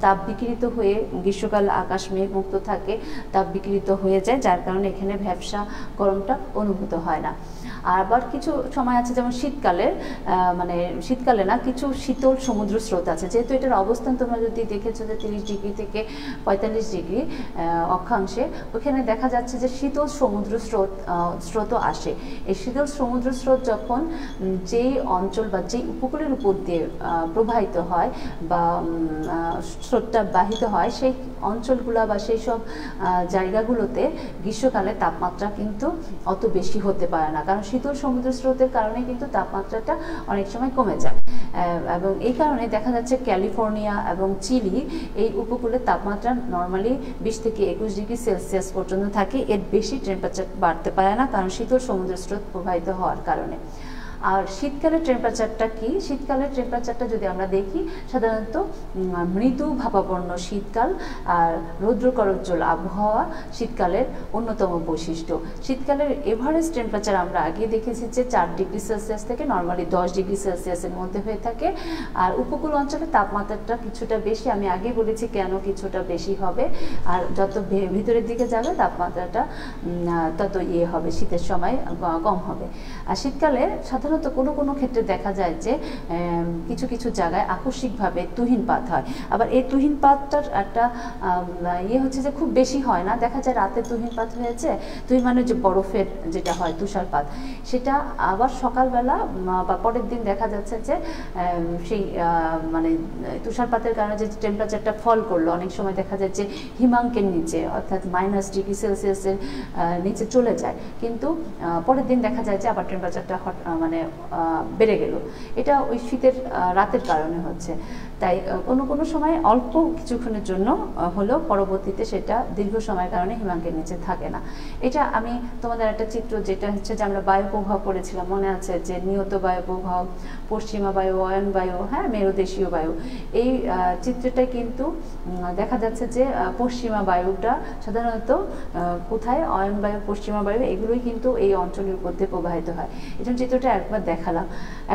[SPEAKER 1] তাপ বিকিরিত হয়ে গ্রীষ্মকাল আকাশ মেঘমুক্ত থাকে, তাপ বিকিরিত হয়ে যায়, যার কারণে এখানে ভ্যাপসা গরমটা অনুভূত হয় না। আবার কিছু সময় আছে যেমন শীতকালে মানে শীতকালে না কিছু শীতল সমুদ্র স্রোত আছে, যেহেতু এটার অবস্থান তোমরা যদি দেখেছো যে 30 ডিগ্রি থেকে 45 ডিগ্রি অক্ষাংশে, ওখানে দেখা যাচ্ছে যে শীতল সমুদ্র স্রোতও আসে। এই শীতল সমুদ্র স্রোত যখন যেই অঞ্চল বা যেই উপকূলের উপর দিয়ে প্রবাহিত হয় বা স্রোতটা বাহিত হয়, সেই অঞ্চলগুলো বা সেই সব জায়গাগুলোতে গ্রীষ্মকালে তাপমাত্রা কিন্তু অত বেশি হতে পারে না, কারণ শীতল সমুদ্র স্রোতের কারণে কিন্তু তাপমাত্রাটা অনেক সময় কমে যায়। এবং এই কারণে দেখা যাচ্ছে ক্যালিফোর্নিয়া এবং চিলি এই উপকূলের তাপমাত্রা নর্মালি 20 থেকে 21 ডিগ্রি সেলসিয়াস পর্যন্ত থাকে, এর বেশি টেম্পারেচার বাড়তে পারে না, কারণ শীতল সমুদ্র স্রোত প্রবাহিত হওয়ার কারণে। আর শীতকালের টেম্পারেচারটা কি? শীতকালের টেম্পারেচারটা যদি আমরা দেখি, সাধারণত মৃদু ভাবাপন্ন শীতকাল আর রৌদ্রকরোজ্জ্বল আবহাওয়া শীতকালের অন্যতম বৈশিষ্ট্য। শীতকালের এভারেজ টেম্পারেচার আমরা আগে দেখেছি যে 4 ডিগ্রি সেলসিয়াস থেকে নর্মালি 10 ডিগ্রি সেলসিয়াসের মধ্যে হয়ে থাকে, আর উপকূল অঞ্চলে তাপমাত্রাটা কিছুটা বেশি, আমি আগে বলেছি কেন কিছুটা বেশি হবে, আর যত ভিতরের দিকে যাবে তাপমাত্রাটা তত হবে, শীতের সময় কম হবে। আর শীতকালে সাধারণত কোনো কোনো ক্ষেত্রে দেখা যায় যে কিছু কিছু জায়গায় আকস্মিকভাবে তুহিনপাত হয়, আবার এই তুহিনপাতটার একটা হচ্ছে যে খুব বেশি হয় না, দেখা যায় রাতে তুহিনপাত হয়েছে, মানে যে বরফের যেটা হয় তুষারপাত, সেটা আবার সকালবেলা বা পরের দিন দেখা যাচ্ছে যে সেই মানে তুষারপাতের কারণে যে টেম্পারেচারটা ফল করলো, অনেক সময় দেখা যায় যে হিমাঙ্কের নিচে অর্থাৎ - ডিগ্রি সেলসিয়াসের নিচে চলে যায়, কিন্তু পরের দিন দেখা যায় যে আবার টেম্পারেচারটা মানে বেড়ে গেল। এটা ওই শীতের রাতের কারণে হচ্ছে। তাই কোনো কোনো সময় অল্প কিছুক্ষণের জন্য হলেও পরবর্তীতে সেটা দীর্ঘ সময়ের কারণে হিমাঙ্কের নিচে থাকে না। এটা আমি তোমাদের একটা চিত্র, যেটা হচ্ছে যে আমরা বায়ু প্রবাহ পড়েছিলাম, মনে আছে যে নিয়ত বায়ু প্রবাহ, পশ্চিমা বায়ু, অয়ন বায়ু, হ্যাঁ মেরুদেশীয় বায়ু, এই চিত্রটা কিন্তু দেখা যাচ্ছে যে পশ্চিমা বায়ুটা সাধারণত কোথায়, অয়ন বায়ু, পশ্চিমা বায়ু, এগুলোই কিন্তু এই অঞ্চলের উপর দিয়ে প্রবাহিত হয়। এই জন্য চিত্রটা একবার দেখালাম।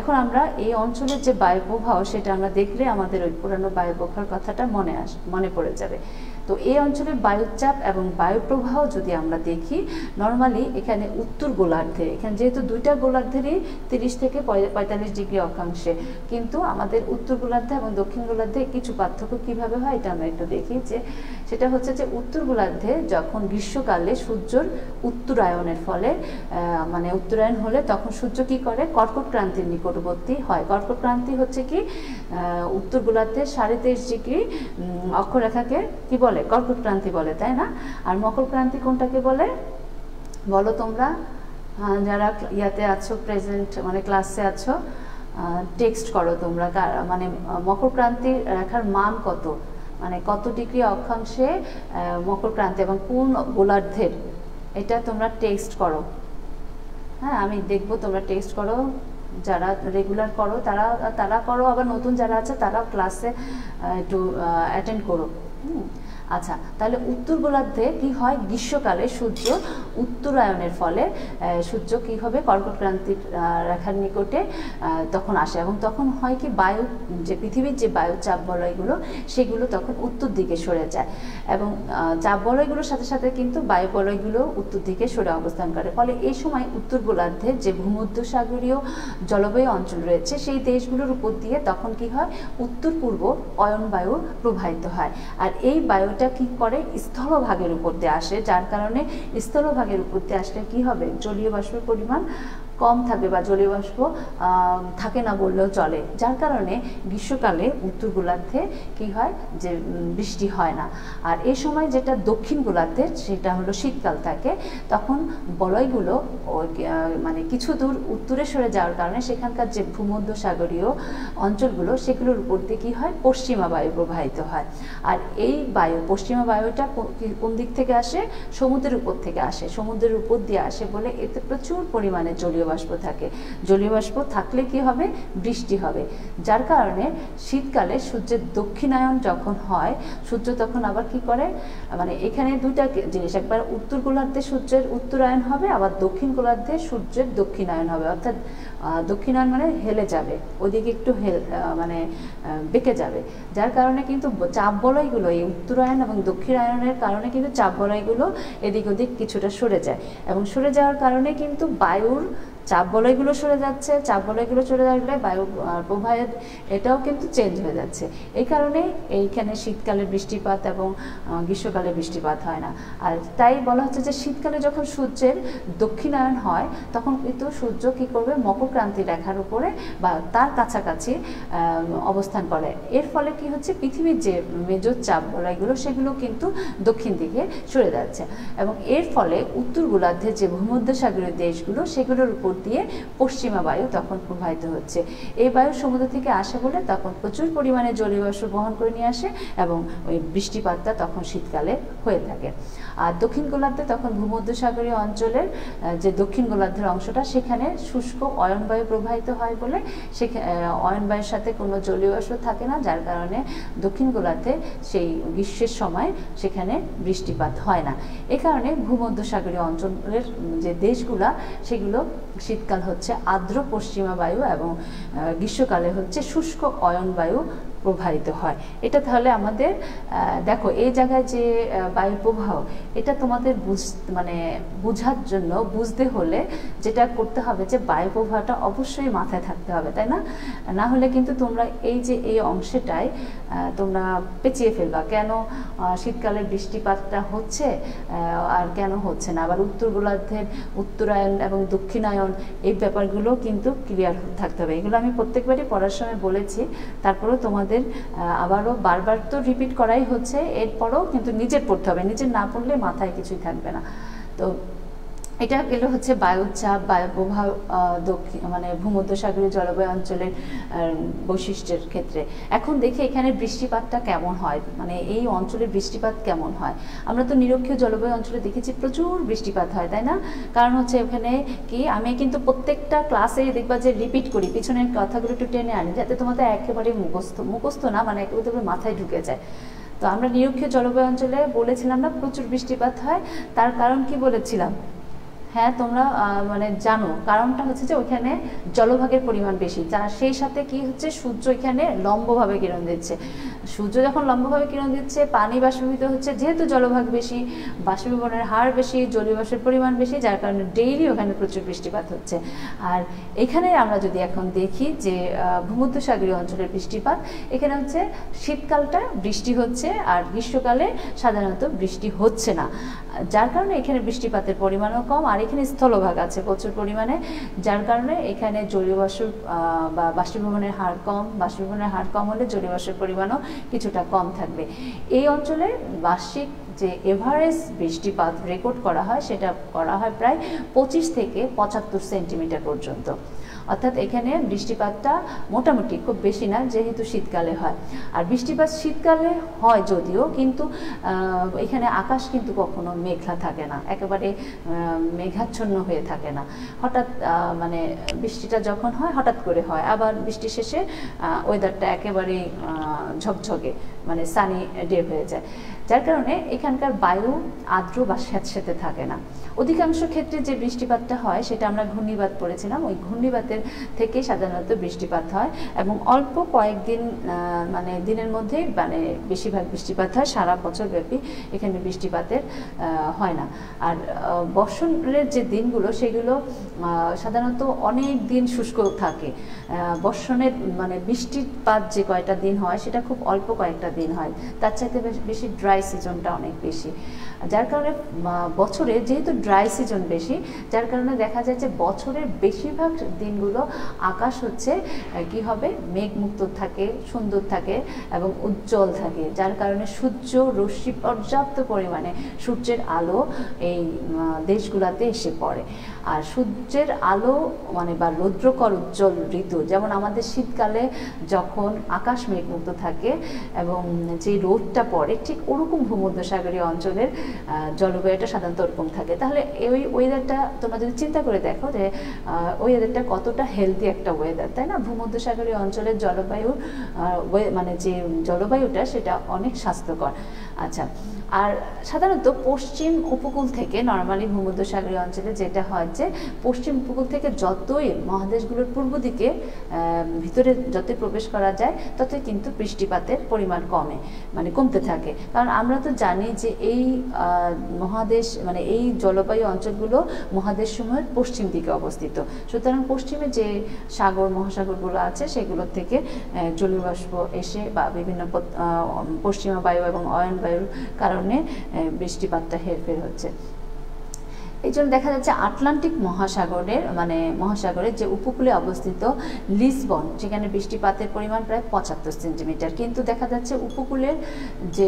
[SPEAKER 1] এখন আমরা এই অঞ্চলের যে বায়ু প্রবাহ সেটা আমরা দেখলে আমাদের ওই পুরানো বায়ু প্রবাহের কথাটা মনে পড়ে যাবে। তো এই অঞ্চলের বায়ুচাপ এবং বায়ুপ্রবাহ যদি আমরা দেখি, নর্মালি এখানে উত্তর গোলার্ধে, এখানে যেহেতু দুইটা গোলার্ধেরই 30 থেকে 45 ডিগ্রি অক্ষাংশে, কিন্তু আমাদের উত্তর গোলার্ধে এবং দক্ষিণ গোলার্ধে কিছু পার্থক্য কিভাবে হয় এটা আমরা একটু দেখি। যে সেটা হচ্ছে যে উত্তর গোলার্ধে যখন গ্রীষ্মকালে সূর্যর উত্তরায়ণের ফলে মানে উত্তরায়ণ হলে তখন সূর্য কি করে, কর্কট ক্রান্তির নিকটবর্তী হয়। কর্কট ক্রান্তি হচ্ছে কি উত্তর গোলার্ধে 23.5 ডিগ্রি অক্ষরেখাকে কি বলে, কর্কট ক্রান্তি বলে, তাই না? আর মকর ক্রান্তি কোনটাকে বলে বলো তোমরা যারা ইয়াতে আছো, প্রেজেন্ট মানে ক্লাসে আছো, টেক্সট করো তোমরা, মানে মকর ক্রান্তির রেখার মান কত, মানে কত ডিগ্রি অক্ষাংশে মকর ক্রান্তি এবং কোন গোলার্ধের, এটা তোমরা টেক্সট করো। হ্যাঁ, আমি দেখবো তোমরা টেক্সট করো, যারা রেগুলার করো তারা তারা করো, আবার নতুন যারা আছে তারাও ক্লাসে একটু অ্যাটেন্ড করো। আচ্ছা, তাহলে উত্তর গোলার্ধে কি হয়, গ্রীষ্মকালে সূর্য উত্তরায়ণের ফলে সূর্য কি হবে, কর্কট ক্রান্তির রেখার নিকটে তখন আসে, এবং তখন হয় কি বায়ু, যে পৃথিবীর যে বায়ু চাপ বলয়গুলো সেগুলো তখন উত্তর দিকে সরে যায়, এবং চাপ বলয়গুলোর সাথে সাথে কিন্তু বায়ু বলয়গুলো উত্তর দিকে সরে অবস্থান করে। ফলে এই সময় উত্তর গোলার্ধে যে ভূমধ্যসাগরীয় জলবায়ু অঞ্চল রয়েছে সেই দেশগুলোর উপর দিয়ে তখন কি হয়, উত্তর পূর্ব অয়ন বায়ু প্রবাহিত হয়। আর এই বায়ুটা কি করে, স্থলভাগের উপর দিয়ে আসে, যার কারণে স্থলভাগের উপর দিয়ে আসলে কি হবে, জলীয় বাষ্পের পরিমাণ কম থাকবে বা জলীয় বাষ্প থাকে না বললেও চলে, যার কারণে গ্রীষ্মকালে উত্তর গোলার্ধে কি হয়, যে বৃষ্টি হয় না। আর এই সময় যেটা দক্ষিণ গোলার্ধে সেটা হলো শীতকাল থাকে, তখন বলয়গুলো মানে কিছু দূর উত্তরে সরে যাওয়ার কারণে সেখানকার যে ভূমধ্যসাগরীয় অঞ্চলগুলো সেগুলোর উপর দিয়ে কী হয়, পশ্চিমা বায়ু প্রবাহিত হয়। আর এই বায়ু, পশ্চিমা বায়ুটা কোন দিক থেকে আসে, সমুদ্রের উপর থেকে আসে, সমুদ্রের উপর দিয়ে আসে বলে এতে প্রচুর পরিমাণে জলীয় বাষ্প থাকে। জলীয় বাষ্প থাকলে কি হবে, বৃষ্টি হবে, যার কারণে শীতকালে সূর্যের দক্ষিণায়ন যখন হয়, সূর্য তখন আবার কি করে, মানে এখানে দুইটা জিনিস, একবার উত্তর গোলার্ধে সূর্যের উত্তরায়ণ হবে, আবার দক্ষিণ গোলার্ধে সূর্যের দক্ষিণায়ন হবে, অর্থাৎ দক্ষিণায়ন মানে হেলে যাবে, ওইদিকে একটু মানে বেঁকে যাবে, যার কারণে কিন্তু চাপ বলয়গুলো এই উত্তরায়ণ এবং দক্ষিণায়নের কারণে কিন্তু চাপ বলয়গুলো এদিক ওদিক কিছুটা সরে যায়, এবং সরে যাওয়ার কারণে কিন্তু বায়ুর চাপ বলয়গুলো সরে যাচ্ছে, চাপ বলয়গুলো সরে যাওয়ার বায়ু প্রবাহের এটাও কিন্তু চেঞ্জ হয়ে যাচ্ছে। এই কারণে এইখানে শীতকালে বৃষ্টিপাত এবং গ্রীষ্মকালে বৃষ্টিপাত হয় না। আর তাই বলা হচ্ছে যে শীতকালে যখন সূর্যের দক্ষিণায়ন হয় তখন কিন্তু সূর্য কী করবে, মকর ক্রান্তি রেখার উপরে বা তার কাছাকাছি অবস্থান করে। এর ফলে কি হচ্ছে, পৃথিবীর যে মেজর চাপ বলয়গুলো সেগুলো কিন্তু দক্ষিণ দিকে সরে যাচ্ছে, এবং এর ফলে উত্তর গোলার্ধের যে ভূমধ্যসাগরীয় দেশগুলো সেগুলোর উপর দিয়ে পশ্চিমা বায়ু তখন প্রবাহিত হচ্ছে। এই বায়ু সমুদ্র থেকে আসে বলে তখন প্রচুর পরিমাণে জলীয় বাষ্প বহন করে নিয়ে আসে, এবং ওই বৃষ্টিপাতটা তখন শীতকালে হয়ে থাকে। আর দক্ষিণ গোলার্ধে তখন ভূমধ্যসাগরীয় অঞ্চলের যে দক্ষিণ গোলার্ধের অংশটা সেখানে শুষ্ক অয়ন বায়ু প্রবাহিত হয় বলে সেখানে অয়ন বায়ুর সাথে কোনো জলীয় বাষ্প থাকে না, যার কারণে দক্ষিণ গোলার্ধে সেই গ্রীষ্মের সময় সেখানে বৃষ্টিপাত হয় না। এ কারণে ভূমধ্যসাগরীয় অঞ্চলের যে দেশগুলা সেগুলো শীতকাল হচ্ছে আর্দ্র পশ্চিমা বায়ু এবং গ্রীষ্মকালে হচ্ছে শুষ্ক অয়ন বায়ু প্রবাহিত হয়। এটা তাহলে আমাদের দেখো এই জায়গায় যে বায়ু প্রবাহ, এটা তোমাদের মানে বোঝার জন্য, বুঝতে হলে যেটা করতে হবে যে বায়ু প্রবাহটা অবশ্যই মাথায় থাকতে হবে, তাই না? না হলে কিন্তু তোমরা এই যে এই অংশটায় তোমরা পেঁচিয়ে ফেলবা, কেন শীতকালে বৃষ্টিপাতটা হচ্ছে আর কেন হচ্ছে না, আবার উত্তর গোলার্ধের উত্তরায়ণ এবং দক্ষিণায়ন এই ব্যাপারগুলো কিন্তু ক্লিয়ার থাকতে হবে। এগুলো আমি প্রত্যেকবারই পড়ার সময় বলেছি, তারপরেও তোমাদের আবারও বারবার তো রিপিট করাই হচ্ছে, এরপরও কিন্তু নিজের পড়তে হবে, নিজের না পড়লে মাথায় কিছুই থাকবে না। তো এটা গেল হচ্ছে বায়ুচাপ, বায়ু প্রবাহ মানে ভূমধ্যসাগরীয় জলবায়ু অঞ্চলের বৈশিষ্ট্যের ক্ষেত্রে। এখন দেখি এখানে বৃষ্টিপাতটা কেমন হয়, মানে এই অঞ্চলের বৃষ্টিপাত কেমন হয়। আমরা তো নিরক্ষীয় জলবায়ু অঞ্চলে দেখেছি প্রচুর বৃষ্টিপাত হয়, তাই না? কারণ হচ্ছে ওখানে কি, আমি কিন্তু প্রত্যেকটা ক্লাসে দেখবা যে রিপিট করি, পিছনের কথাগুলো একটু টেনে আনি যাতে তোমাদের একেবারে মুখস্থ না, মানে একেবারে মাথায় ঢুকে যায়। তো আমরা নিরক্ষীয় জলবায়ু অঞ্চলে বলেছিলাম না প্রচুর বৃষ্টিপাত হয়, তার কারণ কি বলেছিলাম? হ্যাঁ, তোমরা মানে জানো, কারণটা হচ্ছে যে ওইখানে জলভাগের পরিমাণ বেশি, যার সেই সাথে কি হচ্ছে, সূর্য এখানে লম্বভাবে কিরণ দিচ্ছে। সূর্য যখন লম্বভাবে কিরণ দিচ্ছে, পানি বাষ্পীভূত হচ্ছে, যেহেতু জলভাগ বেশি, বাষ্পীভবনের হার বেশি, জলীয় বাষ্পের পরিমাণ বেশি, যার কারণে ডেইলি ওখানে প্রচুর বৃষ্টিপাত হচ্ছে। আর এখানে আমরা যদি এখন দেখি যে ভূমধ্যসাগরীয় অঞ্চলের বৃষ্টিপাত, এখানে হচ্ছে শীতকালটা বৃষ্টি হচ্ছে আর গ্রীষ্মকালে সাধারণত বৃষ্টি হচ্ছে না, যার কারণে এখানে বৃষ্টিপাতের পরিমাণও কম। আর এখানে স্থলভাগ আছে প্রচুর পরিমাণে, যার কারণে এখানে জলীয় বাষ্প বা বাষ্পীভবনের হার কম, বাষ্পীভবনের হার কম হলে জলীয় বাষ্পের পরিমাণও কিছুটা কম থাকবে। এই অঞ্চলে বার্ষিক যে এভারেজ বৃষ্টিপাত রেকর্ড করা হয় সেটা করা হয় প্রায় 25 থেকে 75 সেন্টিমিটার পর্যন্ত। অর্থাৎ এখানে বৃষ্টিপাতটা মোটামুটি খুব বেশি না, যেহেতু শীতকালে হয়। আর বৃষ্টিপাত শীতকালে হয় যদিও, কিন্তু এখানে আকাশ কিন্তু কখনো মেঘলা থাকে না, একেবারে মেঘাচ্ছন্ন হয়ে থাকে না। হঠাৎ মানে বৃষ্টিটা যখন হয় হঠাৎ করে হয়, আবার বৃষ্টি শেষে ওয়েদারটা একেবারে ঝকঝকে মানে সানি ডে হয়ে যায়, যার কারণে এখানকার বায়ু আর্দ্র বা স্যাঁতসেঁতে থাকে না। অধিকাংশ ক্ষেত্রে যে বৃষ্টিপাতটা হয় সেটা আমরা ঘূর্ণিবাত পড়েছিলাম, ওই ঘূর্ণিবাতের থেকে সাধারণত বৃষ্টিপাত হয় এবং অল্প কয়েকদিন মানে দিনের মধ্যে মানে বেশিরভাগ বৃষ্টিপাত হয়, সারা বছর ব্যাপী এখানে বৃষ্টিপাতের হয় না। আর বর্ষণের যে দিনগুলো সেগুলো সাধারণত অনেক দিন শুষ্ক থাকে। বর্ষণের মানে বৃষ্টিপাত যে কয়টা দিন হয় সেটা খুব অল্প কয়েকটা দিন হয়, তার চাইতে বেশি ড্রাই সিজনটা অনেক বেশি, যার কারণে বছরে যেহেতু ড্রাই সিজন বেশি, যার কারণে দেখা যায় যে বছরের বেশিরভাগ দিনগুলো আকাশ হচ্ছে কি হবে মেঘমুক্ত থাকে, সুন্দর থাকে এবং উজ্জ্বল থাকে, যার কারণে সূর্য রশ্মি পর্যাপ্ত পরিমাণে সূর্যের আলো এই দেশগুলোতে এসে পড়ে। আর সূর্যের আলো মানে বা রৌদ্রকর উজ্জ্বল ঋতু, যেমন আমাদের শীতকালে যখন আকাশ মেঘমুক্ত থাকে এবং যে রোদটা পড়ে, ঠিক ওরকম ভূমধ্যসাগরীয় অঞ্চলের জলবায়ুটা সাধারণত ওরকম থাকে। তাহলে ওই ওয়েদারটা তোমরা যদি চিন্তা করে দেখো যে ওয়েদারটা কতটা হেলদি একটা ওয়েদার, তাই না? ভূমধ্যসাগরীয় অঞ্চলের জলবায়ু মানে যে জলবায়ুটা সেটা অনেক স্বাস্থ্যকর। আচ্ছা, আর সাধারণত পশ্চিম উপকূল থেকে নর্মালি ভূমধ্যসাগরীয় অঞ্চলে যেটা হয় যে পশ্চিম উপকূল থেকে যতই মহাদেশগুলোর পূর্ব দিকে ভিতরে যতই প্রবেশ করা যায় ততই কিন্তু বৃষ্টিপাতের পরিমাণ কমতে থাকে। কারণ আমরা তো জানি যে এই মহাদেশ মানে এই জলবায়ু অঞ্চলগুলো মহাদেশসমূহের পশ্চিম দিকে অবস্থিত, সুতরাং পশ্চিমে যে মহাসাগরগুলো আছে সেগুলোর থেকে জলীয় বাষ্প এসে বা বিভিন্ন পশ্চিমা বায়ু এবং অয়ন বায়ুর কারণে বৃষ্টিপাতটা হেরফের হচ্ছে। এই জন্য দেখা যাচ্ছে আটলান্টিক মহাসাগরের যে উপকূলে অবস্থিত লিসবন, যেখানে বৃষ্টিপাতের পরিমাণ প্রায় 75 সেন্টিমিটার, কিন্তু দেখা যাচ্ছে উপকূলের যে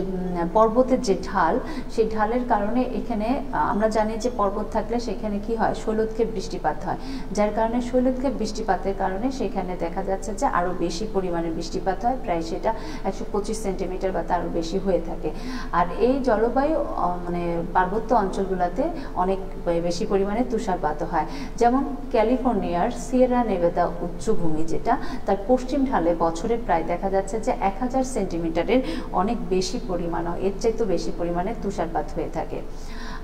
[SPEAKER 1] পর্বতের যে ঢাল, সেই ঢালের কারণে এখানে আমরা জানি যে পর্বত থাকলে সেখানে কি হয় শৈলক্ষেপ বৃষ্টিপাত হয়, যার কারণে শৈলক্ষেপ বৃষ্টিপাতের কারণে সেখানে দেখা যাচ্ছে যে আরও বেশি পরিমাণে বৃষ্টিপাত হয়, প্রায় সেটা 125 সেন্টিমিটার বা তারও বেশি হয়ে থাকে। আর এই জলবায়ু মানে পার্বত্য অঞ্চলগুলোতে অনেক বেশি পরিমাণে তুষারপাত হয়, যেমন ক্যালিফোর্নিয়ার সিয়েরা নেভাদা উচ্চভূমি, যেটা তার পশ্চিম ঢালে বছরে প্রায় দেখা যাচ্ছে যে 1000 সেন্টিমিটারের অনেক বেশি পরিমাণ, এর চাইতেও বেশি পরিমাণে তুষারপাত হয়ে থাকে।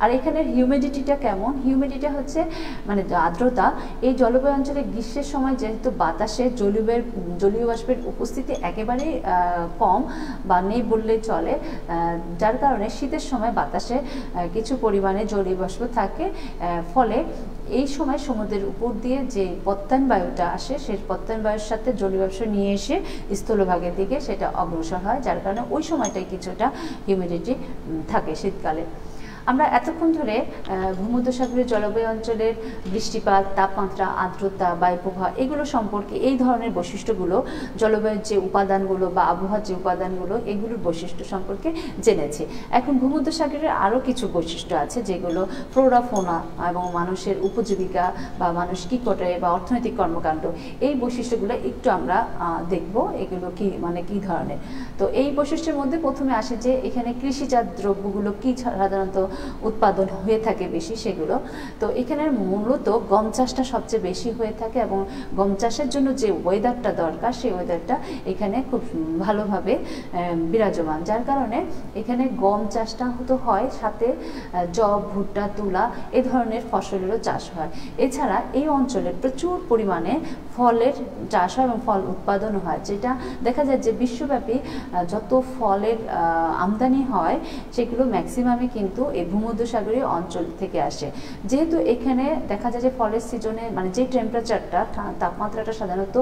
[SPEAKER 1] আর এখানের হিউমিডিটিটা কেমন? হিউমিডিটি হচ্ছে মানে আর্দ্রতা। এই জলবায়ু অঞ্চলে গ্রীষ্মের সময় যেহেতু বাতাসে জলীয় বাষ্পের উপস্থিতি একেবারেই কম বা নেই বললেই চলে, যার কারণে শীতের সময় বাতাসে কিছু পরিমাণে জলীয় বাষ্প থাকে, ফলে এই সময় সমুদ্রের উপর দিয়ে যে প্রত্যান বায়ুটা আসে, সেই প্রত্যান বায়ুর সাথে জলীয় বাষ্প নিয়ে এসে স্থলভাগের দিকে সেটা অগ্রসর হয়, যার কারণে ওই সময়টাই কিছুটা হিউমিডিটি থাকে শীতকালে। আমরা এতক্ষণ ধরে ভূমধ্যসাগরীয় জলবায়ু অঞ্চলের বৃষ্টিপাত, তাপমাত্রা, আর্দ্রতা, বায়ুপ্রবাহ এগুলো সম্পর্কে, এই ধরনের বৈশিষ্ট্যগুলো, জলবায়ুর যে উপাদানগুলো বা আবহাওয়ার যে উপাদানগুলো, এগুলোর বৈশিষ্ট্য সম্পর্কে জেনেছি। এখন ভূমধ্যসাগরের আরও কিছু বৈশিষ্ট্য আছে যেগুলো ফ্লোরা ফৌনা এবং মানুষের উপজীবিকা বা মানুষ কী করে বা অর্থনৈতিক কর্মকাণ্ড, এই বৈশিষ্ট্যগুলো একটু আমরা দেখব এগুলো কী ধরনের। তো এই বৈশিষ্ট্যের মধ্যে প্রথমে আসে যে এখানে কৃষিজাত দ্রব্যগুলো কি সাধারণত উৎপাদন হয়ে থাকে বেশি, সেগুলো তো এখানে মূলত গম চাষটা সবচেয়ে বেশি হয়ে থাকে এবং গম চাষের জন্য যে ওয়েদারটা দরকার সেই ওয়েদারটা এখানে খুব ভালোভাবে বিরাজমান, যার কারণে এখানে গম চাষটা হতো হয়, সাথে যব, ভুট্টা, তুলা এ ধরনের ফসলেরও চাষ হয়। এছাড়া এই অঞ্চলে প্রচুর পরিমাণে ফলের চাষ হয় এবং ফল উৎপাদন হয়, যেটা দেখা যায় যে বিশ্বব্যাপী যত ফলের আমদানি হয় সেগুলো ম্যাক্সিমামই কিন্তু এই ভূমধ্যসাগরীয় অঞ্চল থেকে আসে। যেহেতু এখানে দেখা যায় যে ফলের সিজনে মানে যে টেম্পারেচারটা, তাপমাত্রাটা সাধারণত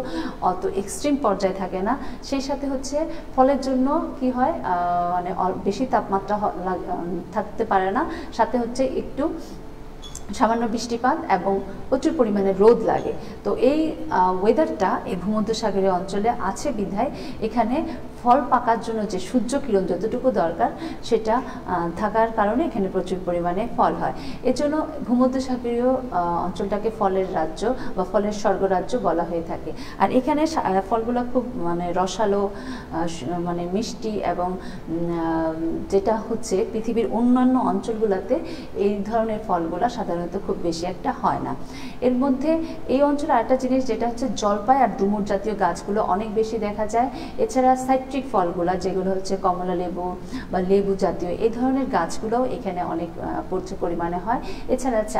[SPEAKER 1] অত এক্সট্রিম পর্যায়ে থাকে না, সেই সাথে হচ্ছে ফলের জন্য কি হয় মানে বেশি তাপমাত্রা থাকতে পারে না, সাথে হচ্ছে একটু সামান্য বৃষ্টিপাত এবং প্রচুর পরিমাণে রোদ লাগে। তো এই ওয়েদারটা এই ভূমধ্যসাগরীয় অঞ্চলে আছে বিধায় এখানে ফল পাকার জন্য যে সূর্য কিরণ যতটুকু দরকার সেটা থাকার কারণে এখানে প্রচুর পরিমাণে ফল হয়। এজন্য ভূমধ্যসাগরীয় অঞ্চলটাকে ফলের রাজ্য বা ফলের স্বর্গরাজ্য বলা হয়ে থাকে। আর এখানে ফলগুলো খুব মানে রসালো, মানে মিষ্টি, এবং যেটা হচ্ছে পৃথিবীর অন্যান্য অঞ্চলগুলোতে এই ধরনের ফলগুলো সাধারণত খুব বেশি একটা হয় না। এর মধ্যে এই অঞ্চলে আরেকটা জিনিস যেটা হচ্ছে জলপাই আর ডুমুর জাতীয় গাছগুলো অনেক বেশি দেখা যায়। এছাড়া সাইট্রিক ফলগুলো যেগুলো হচ্ছে কমলা লেবু বা লেবু জাতীয় এই ধরনের গাছগুলোও এখানে অনেক প্রচুর পরিমাণে হয়। এছাড়া হচ্ছে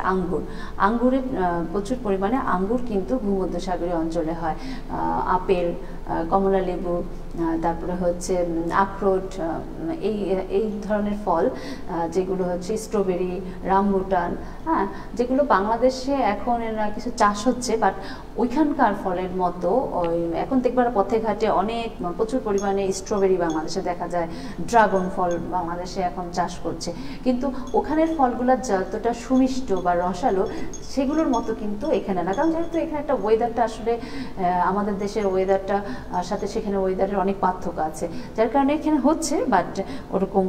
[SPEAKER 1] আঙ্গুরের প্রচুর পরিমাণে আঙ্গুর কিন্তু ভূমধ্যসাগরীয় অঞ্চলে হয়। আপেল, কমলা লেবু, তারপরে হচ্ছে আখরোট, এই ধরনের ফল যেগুলো হচ্ছে স্ট্রবেরি, রামবুটান, হ্যাঁ, যেগুলো বাংলাদেশে এখন কিছু চাষ হচ্ছে, বাট ওইখানকার ফলের মতো ওই এখন দেখবার পথে ঘাটে অনেক প্রচুর পরিমাণে স্ট্রবেরি বাংলাদেশে দেখা যায়, ড্রাগন ফল বাংলাদেশে এখন চাষ করছে, কিন্তু ওখানের ফলগুলো যতটা সুমিষ্ট বা রসালো সেগুলোর মতো কিন্তু এখানে না। কারণ যেহেতু এখানে একটা ওয়েদারটা আসলে আমাদের দেশের ওয়েদারটা সাথে সেখানে ওয়েদারের অনেক পার্থক্য আছে, যার কারণে এখানে হচ্ছে বাট ওরকম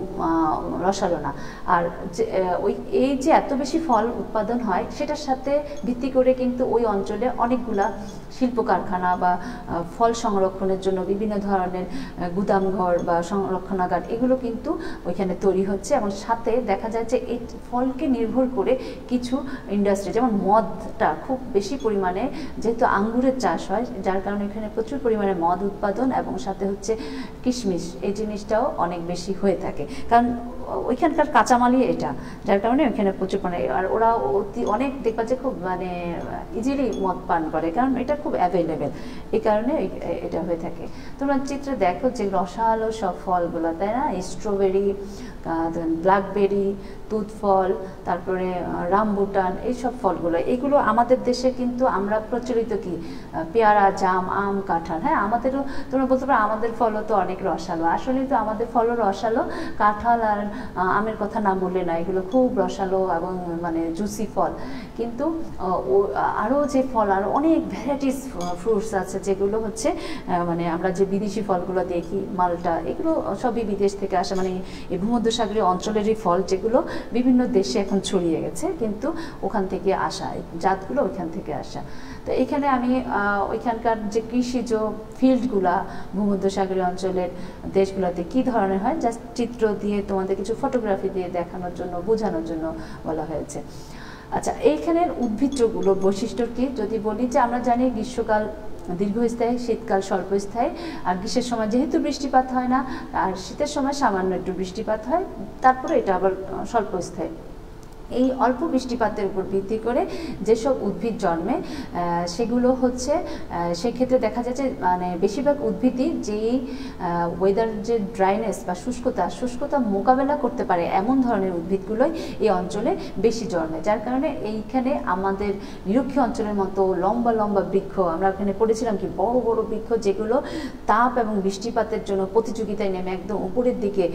[SPEAKER 1] রসালো না। আর এই যে এত বেশি ফল উৎপাদন হয় সেটার সাথে ভিত্তি করে কিন্তু ওই অঞ্চলে অনেকগুলা শিল্প কারখানা বা ফল সংরক্ষণের জন্য বিভিন্ন ধরনের গুদামঘর বা সংরক্ষণাগার এগুলো কিন্তু ওইখানে তৈরি হচ্ছে। এবং সাথে দেখা যায় যে এই ফলকে নির্ভর করে কিছু ইন্ডাস্ট্রি, যেমন মদটা খুব বেশি পরিমাণে, যেহেতু আঙ্গুরের চাষ হয় যার কারণে এখানে প্রচুর পরিমাণে মদ উৎপাদন, এবং সাথে হচ্ছে কিশমিশ, এই জিনিসটাও অনেক বেশি হয়ে থাকে, কারণ ওইখানকার কাঁচামালই এটা, যার কারণে ওইখানে প্রচুর পরিমাণে, আর ওরা অনেক দেখবা যে খুব মানে ইজিলি মদ পান করে, কারণ এটা খুব অ্যাভেলেবেল, এই কারণে এটা হয়ে থাকে। তোমরা চিত্রে দেখো যে রসালো সব ফলগুলো, তাই না? স্ট্রবেরি, ব্ল্যাকবেরি, তুত ফল, তারপরে রামবুটান, এইসব ফলগুলো, এগুলো আমাদের দেশে কিন্তু আমরা প্রচলিত কি পেয়ারা, জাম, আম, কাঁঠাল, হ্যাঁ আমাদেরও তোমরা বলতে পারো আমাদের ফলও তো অনেক রসালো, আসলে তো আমাদের ফলও রসালো, কাঁঠাল আর আমের কথা না বললে না, এগুলো খুব রসালো এবং মানে জুসি ফল। কিন্তু আরও যে ফল, আরও অনেক ভ্যারাইটিস ফ্রুটস আছে যেগুলো হচ্ছে মানে আমরা যে বিদেশি ফলগুলো দেখি, মালটা, এগুলো সবই বিদেশ থেকে আসা, মানে এই ভূমধ্যসাগরীয় অঞ্চলেরই ফল, যেগুলো বিভিন্ন দেশে এখন ছড়িয়ে গেছে, কিন্তু ওখান থেকে আসা, জাতগুলো ওইখান থেকে আসা। তো এখানে আমি ওইখানকার যে কৃষিজ ফিল্ডগুলা ভূমধ্যসাগরীয় অঞ্চলের দেশগুলোতে কী ধরনের হয়, জাস্ট চিত্র দিয়ে তোমাদের কিছু ফটোগ্রাফি দিয়ে দেখানোর জন্য, বোঝানোর জন্য বলা হয়েছে। আচ্ছা, এইখানের উদ্ভিজ্জগুলোর বৈশিষ্ট্য কি যদি বলি, যে আমরা জানি গ্রীষ্মকাল দীর্ঘস্থায়ী, শীতকাল স্বল্পস্থায়ী, আর গ্রীষ্মের সময় যেহেতু বৃষ্টিপাত হয় না, আর শীতের সময় সামান্য একটু বৃষ্টিপাত হয়, তারপরে এটা আবার স্বল্পস্থায়ী। এই অল্প বৃষ্টিপাতের উপর ভিত্তি করে যেসব উদ্ভিদ জন্মে সেগুলো হচ্ছে, সেক্ষেত্রে দেখা যায় যে মানে বেশিরভাগ উদ্ভিদই যেই ওয়েদার যে ড্রাইনেস বা শুষ্কতা মোকাবেলা করতে পারে এমন ধরনের উদ্ভিদগুলোই এই অঞ্চলে বেশি জন্মে, যার কারণে এইখানে আমাদের নিরক্ষীয় অঞ্চলের মতো লম্বা লম্বা বৃক্ষ, আমরা এখানে পড়েছিলাম কি বড় বড় বৃক্ষ যেগুলো তাপ এবং বৃষ্টিপাতের জন্য প্রতিযোগিতায় নেমে একদম উপরের দিকে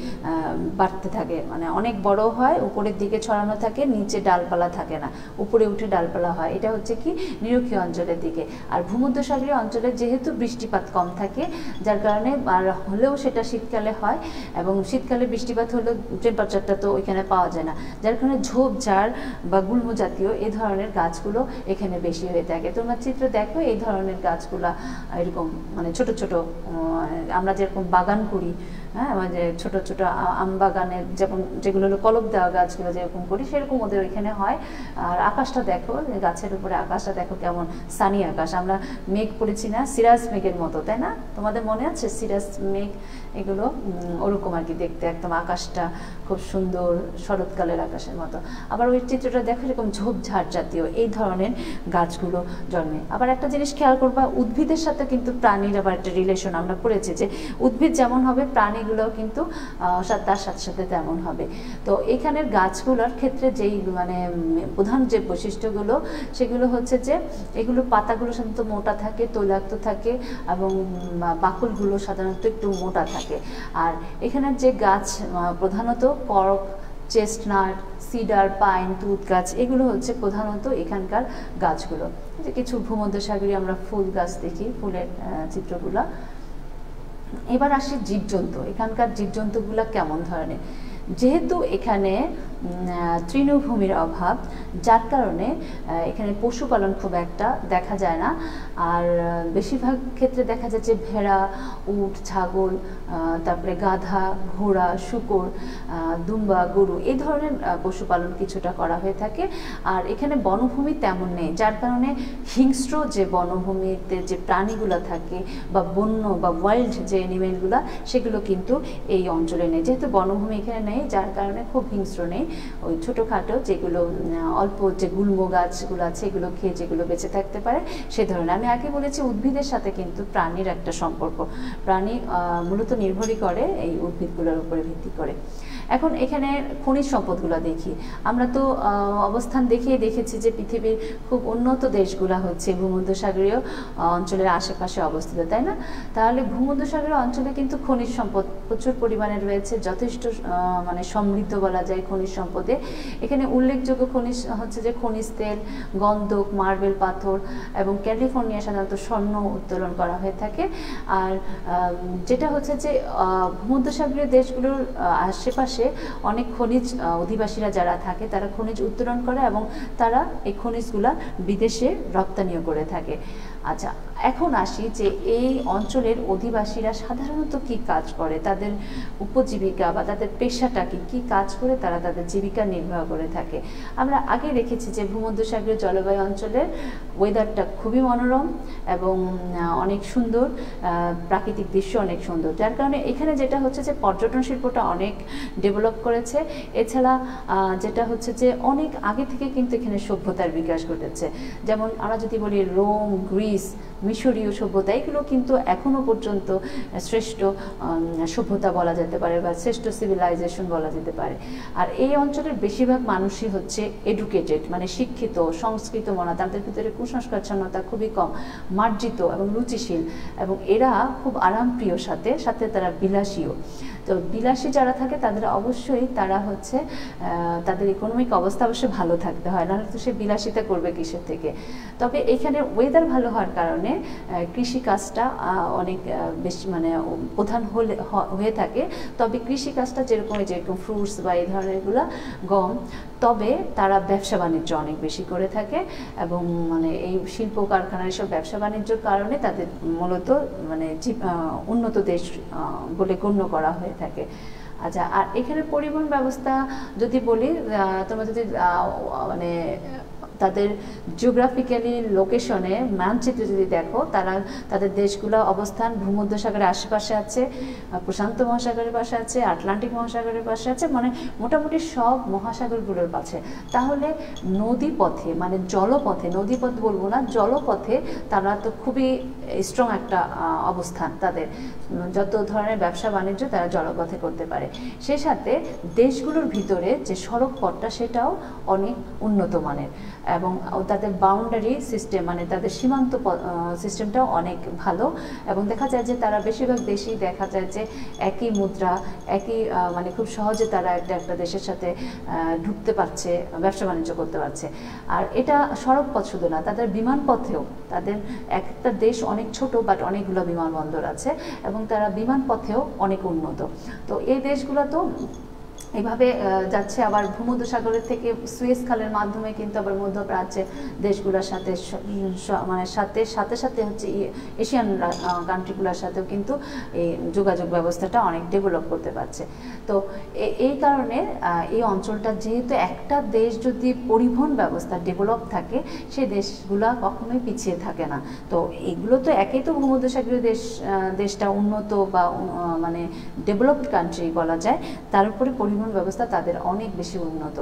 [SPEAKER 1] বাড়তে থাকে, মানে অনেক বড় হয়, উপরের দিকে ছড়ানো থাকে, নিচে ডালপালা থাকে না, উপরে উঠে ডালপালা হয়, এটা হচ্ছে কি নিরক্ষীয় অঞ্চলের দিকে। আর ভূমধ্যসাগরীয় অঞ্চলে যেহেতু বৃষ্টিপাত কম থাকে, যার কারণে আর হলেও সেটা শীতকালে হয়, এবং শীতকালে বৃষ্টিপাত হলেও টেম্পারেচারটা তো ওইখানে পাওয়া যায় না, যার কারণে ঝোপঝাড় বা গুল্ম জাতীয় এই ধরনের গাছগুলো এখানে বেশি হয়ে থাকে। তোমরা চিত্র দেখো এই ধরনের গাছগুলা এরকম মানে ছোট ছোট, আমরা যেরকম বাগান করি, হ্যাঁ, মানে ছোট ছোট আম বাগানের যেমন যেগুলো হলো কলম দেওয়া গাছগুলো যেরকম করি, সেরকম ওদের ওইখানে হয়। আর আকাশটা দেখো, গাছের উপরে আকাশটা দেখো কেমন সানি আকাশ, আমরা মেঘ পড়েছি না সিরাজ মেঘের মতো, তাই না? তোমাদের মনে আছে সিরাজ মেঘ, এগুলো ওরকম আর কি দেখতে, একদম আকাশটা খুব সুন্দর শরৎকালের আকাশের মতো। আবার ওই চিত্রটা দেখো এরকম ঝোপঝাড় জাতীয় এই ধরনের গাছগুলো জন্মে। আবার একটা জিনিস খেয়াল করবা, উদ্ভিদের সাথে কিন্তু প্রাণীর আবার একটা রিলেশন আমরা পড়েছি, যে উদ্ভিদ যেমন হবে প্রাণীগুলোও কিন্তু তার সাথে সাথে তেমন হবে। তো এখানের গাছগুলোর ক্ষেত্রে যেই মানে প্রধান যে বৈশিষ্ট্যগুলো, সেগুলো হচ্ছে যে এগুলো পাতাগুলো সাধারণত মোটা থাকে, তৈলাক্ত থাকে, এবং বাকলগুলো সাধারণত একটু মোটা থাকে। আর এখানের যে গাছ প্রধানত করক, চেস্টনাট, সিডার, পাইন, তুঁত গাছ, এগুলো হচ্ছে প্রধানত এখানকার গাছগুলো। যে কিছু ভূমধ্যসাগরীয় আমরা ফুল গাছ দেখি, ফুলের চিত্রগুলো। এবার আসি জীবজন্তু। এখানকার জীবজন্তুগুলো কেমন ধরনের? যেহেতু এখানে তৃণভূমির অভাব, যার কারণে এখানে পশুপালন খুব একটা দেখা যায় না। আর বেশিরভাগ ক্ষেত্রে দেখা যায় যে ভেড়া, উট, ছাগল, তারপরে গাধা, ঘোড়া, শূকর, দুম্বা, গরু, এই ধরনের পশুপালন কিছুটা করা হয়ে থাকে। আর এখানে বনভূমি তেমন নেই, যার কারণে হিংস্র যে বনভূমিতে যে প্রাণীগুলো থাকে বা বন্য বা ওয়াইল্ড যে অ্যানিমেলগুলো, সেগুলো কিন্তু এই অঞ্চলে নেই। যেহেতু বনভূমি এখানে নেই, যার কারণে খুব হিংস্র নেই। ওই ছোটোখাটো যেগুলো অল্প যে গুল্ম গাছগুলো আছে, এগুলো খেয়ে যেগুলো বেঁচে থাকতে পারে সে ধরনের। আমি আগে বলেছি উদ্ভিদের সাথে কিন্তু প্রাণীর একটা সম্পর্ক, প্রাণী মূলত নির্ভরই করে এই উদ্ভিদগুলোর উপরে ভিত্তি করে। এখন এখানে খনিজ সম্পদগুলো দেখি। আমরা তো অবস্থান দেখিয়ে দেখেছি যে পৃথিবীর খুব উন্নত দেশগুলো হচ্ছে ভূমধ্যসাগরীয় অঞ্চলের আশেপাশে অবস্থিত, তাই না? তাহলে ভূমধ্যসাগরীয় অঞ্চলে কিন্তু খনিজ সম্পদ প্রচুর পরিমাণে রয়েছে, যথেষ্ট মানে সমৃদ্ধ বলা যায় খনিজ সম্পদে। এখানে উল্লেখযোগ্য খনিজ হচ্ছে যে খনিজ তেল, গন্ধক, মার্বেল পাথর এবং ক্যালিফোর্নিয়া সাধারণত স্বর্ণ উত্তোলন করা হয়ে থাকে। আর যেটা হচ্ছে যে ভূমধ্যসাগরীয় দেশগুলোর আশেপাশে অনেক খনিজ অধিবাসীরা যারা থাকে তারা খনিজ উত্তোলন করে এবং তারা এই খনিজগুলা বিদেশে রপ্তানিও করে থাকে। আচ্ছা, এখন আসি যে এই অঞ্চলের অধিবাসীরা সাধারণত কি কাজ করে, তাদের উপজীবিকা বা তাদের পেশাটা কি কাজ করে তারা তাদের জীবিকা নির্বাহ করে থাকে। আমরা আগে দেখেছি যে ভূমধ্যসাগরীয় জলবায়ু অঞ্চলের ওয়েদারটা খুবই মনোরম এবং অনেক সুন্দর, প্রাকৃতিক দৃশ্য অনেক সুন্দর, যার কারণে এখানে যেটা হচ্ছে যে পর্যটন শিল্পটা অনেক ডেভেলপ করেছে। এছাড়া যেটা হচ্ছে যে অনেক আগে থেকে কিন্তু এখানে সভ্যতার বিকাশ ঘটেছে। যেমন আমরা যদি বলি রোম, গ্রিস, মিশরীয় সভ্যতা, এগুলো কিন্তু এখনো পর্যন্ত শ্রেষ্ঠ সভ্যতা বলা যেতে পারে বা শ্রেষ্ঠ সিভিলাইজেশন বলা যেতে পারে। আর এই অঞ্চলের বেশিরভাগ মানুষই হচ্ছে এডুকেটেড, মানে শিক্ষিত, সংস্কৃত মনা, তাদের ভিতরে কুসংস্কারচ্ছন্নতা খুবই কম, মার্জিত এবং রুচিশীল, এবং এরা খুব আরামপ্রিয়, সাথে সাথে তারা বিলাসীও। তো বিলাসী যারা থাকে তাদের অবশ্যই তারা হচ্ছে তাদের ইকোনমিক অবস্থা অবশ্যই ভালো থাকতে হয়, নাহলে তো সে বিলাসিতা করবে কিসের থেকে। তবে এখানে ওয়েদার ভালো হওয়ার কারণে কৃষিকাজটা অনেক বেশি মানে প্রধান হয়ে থাকে। তবে কৃষিকাজটা যেরকম ফ্রুটস বা এই ধরনেরগুলো, গম, তবে তারা ব্যবসা বাণিজ্য অনেক বেশি করে থাকে এবং মানে এই শিল্প কারখানার এসব ব্যবসা বাণিজ্যের কারণে তাদের মূলত মানে উন্নত দেশ বলে গণ্য করা হয়ে থাকে। আচ্ছা, আর এখানে পরিবহন ব্যবস্থা যদি বলি, তোমরা যদি মানে তাদের জিওগ্রাফিক্যালি লোকেশনে মানচিত্রে যদি দেখো, তাদের দেশগুলো অবস্থান ভূমধ্যসাগরের আশেপাশে আছে, প্রশান্ত মহাসাগরের পাশে আছে, আটলান্টিক মহাসাগরের পাশে আছে, মানে মোটামুটি সব মহাসাগরগুলোর পাশে। তাহলে নদীপথে মানে জলপথে, নদীপথ বলবো না, জলপথে তারা তো খুবই স্ট্রং একটা অবস্থান। তাদের যত ধরনের ব্যবসা বাণিজ্য তারা জলপথে করতে পারে। সেই সাথে দেশগুলোর ভিতরে যে সড়ক পথটা সেটাও অনেক উন্নত মানের এবং তাদের বাউন্ডারি সিস্টেম মানে তাদের সীমান্ত সিস্টেমটাও অনেক ভালো। এবং দেখা যায় যে তারা বেশিরভাগ দেশেই দেখা যায় যে একই মুদ্রা, একই মানে খুব সহজে তারা একটা দেশের সাথে ঢুকতে পারছে, ব্যবসা বাণিজ্য করতে পারছে। আর এটা সড়ক পথ শুধু না, তাদের বিমান পথেও, তাদের একটা দেশ অনেক ছোট বাট অনেকগুলো বিমানবন্দর আছে এবং তারা বিমান পথেও অনেক উন্নত। তো এই দেশগুলো তো এইভাবে যাচ্ছে। আবার ভূমধ্যসাগরের থেকে সুয়েজ খালের মাধ্যমে কিন্তু আবার মধ্যপ্রাচ্যের দেশগুলোর সাথে মানে সাথে সাথে হচ্ছে এশিয়ান কান্ট্রিগুলোর সাথেও কিন্তু এই যোগাযোগ ব্যবস্থাটা অনেক ডেভেলপ করতে পারছে। তো এই কারণে এই অঞ্চলটা যেহেতু একটা দেশ যদি পরিবহন ব্যবস্থা ডেভেলপ থাকে, সেই দেশগুলো কখনোই পিছিয়ে থাকে না। তো এগুলো তো একেই তো ভূমধ্যসাগরীয় দেশটা উন্নত বা মানে ডেভেলপড কান্ট্রি বলা যায়, তার উপরে পরিবহন ব্যবস্থা তাদের অনেক বেশি উন্নত।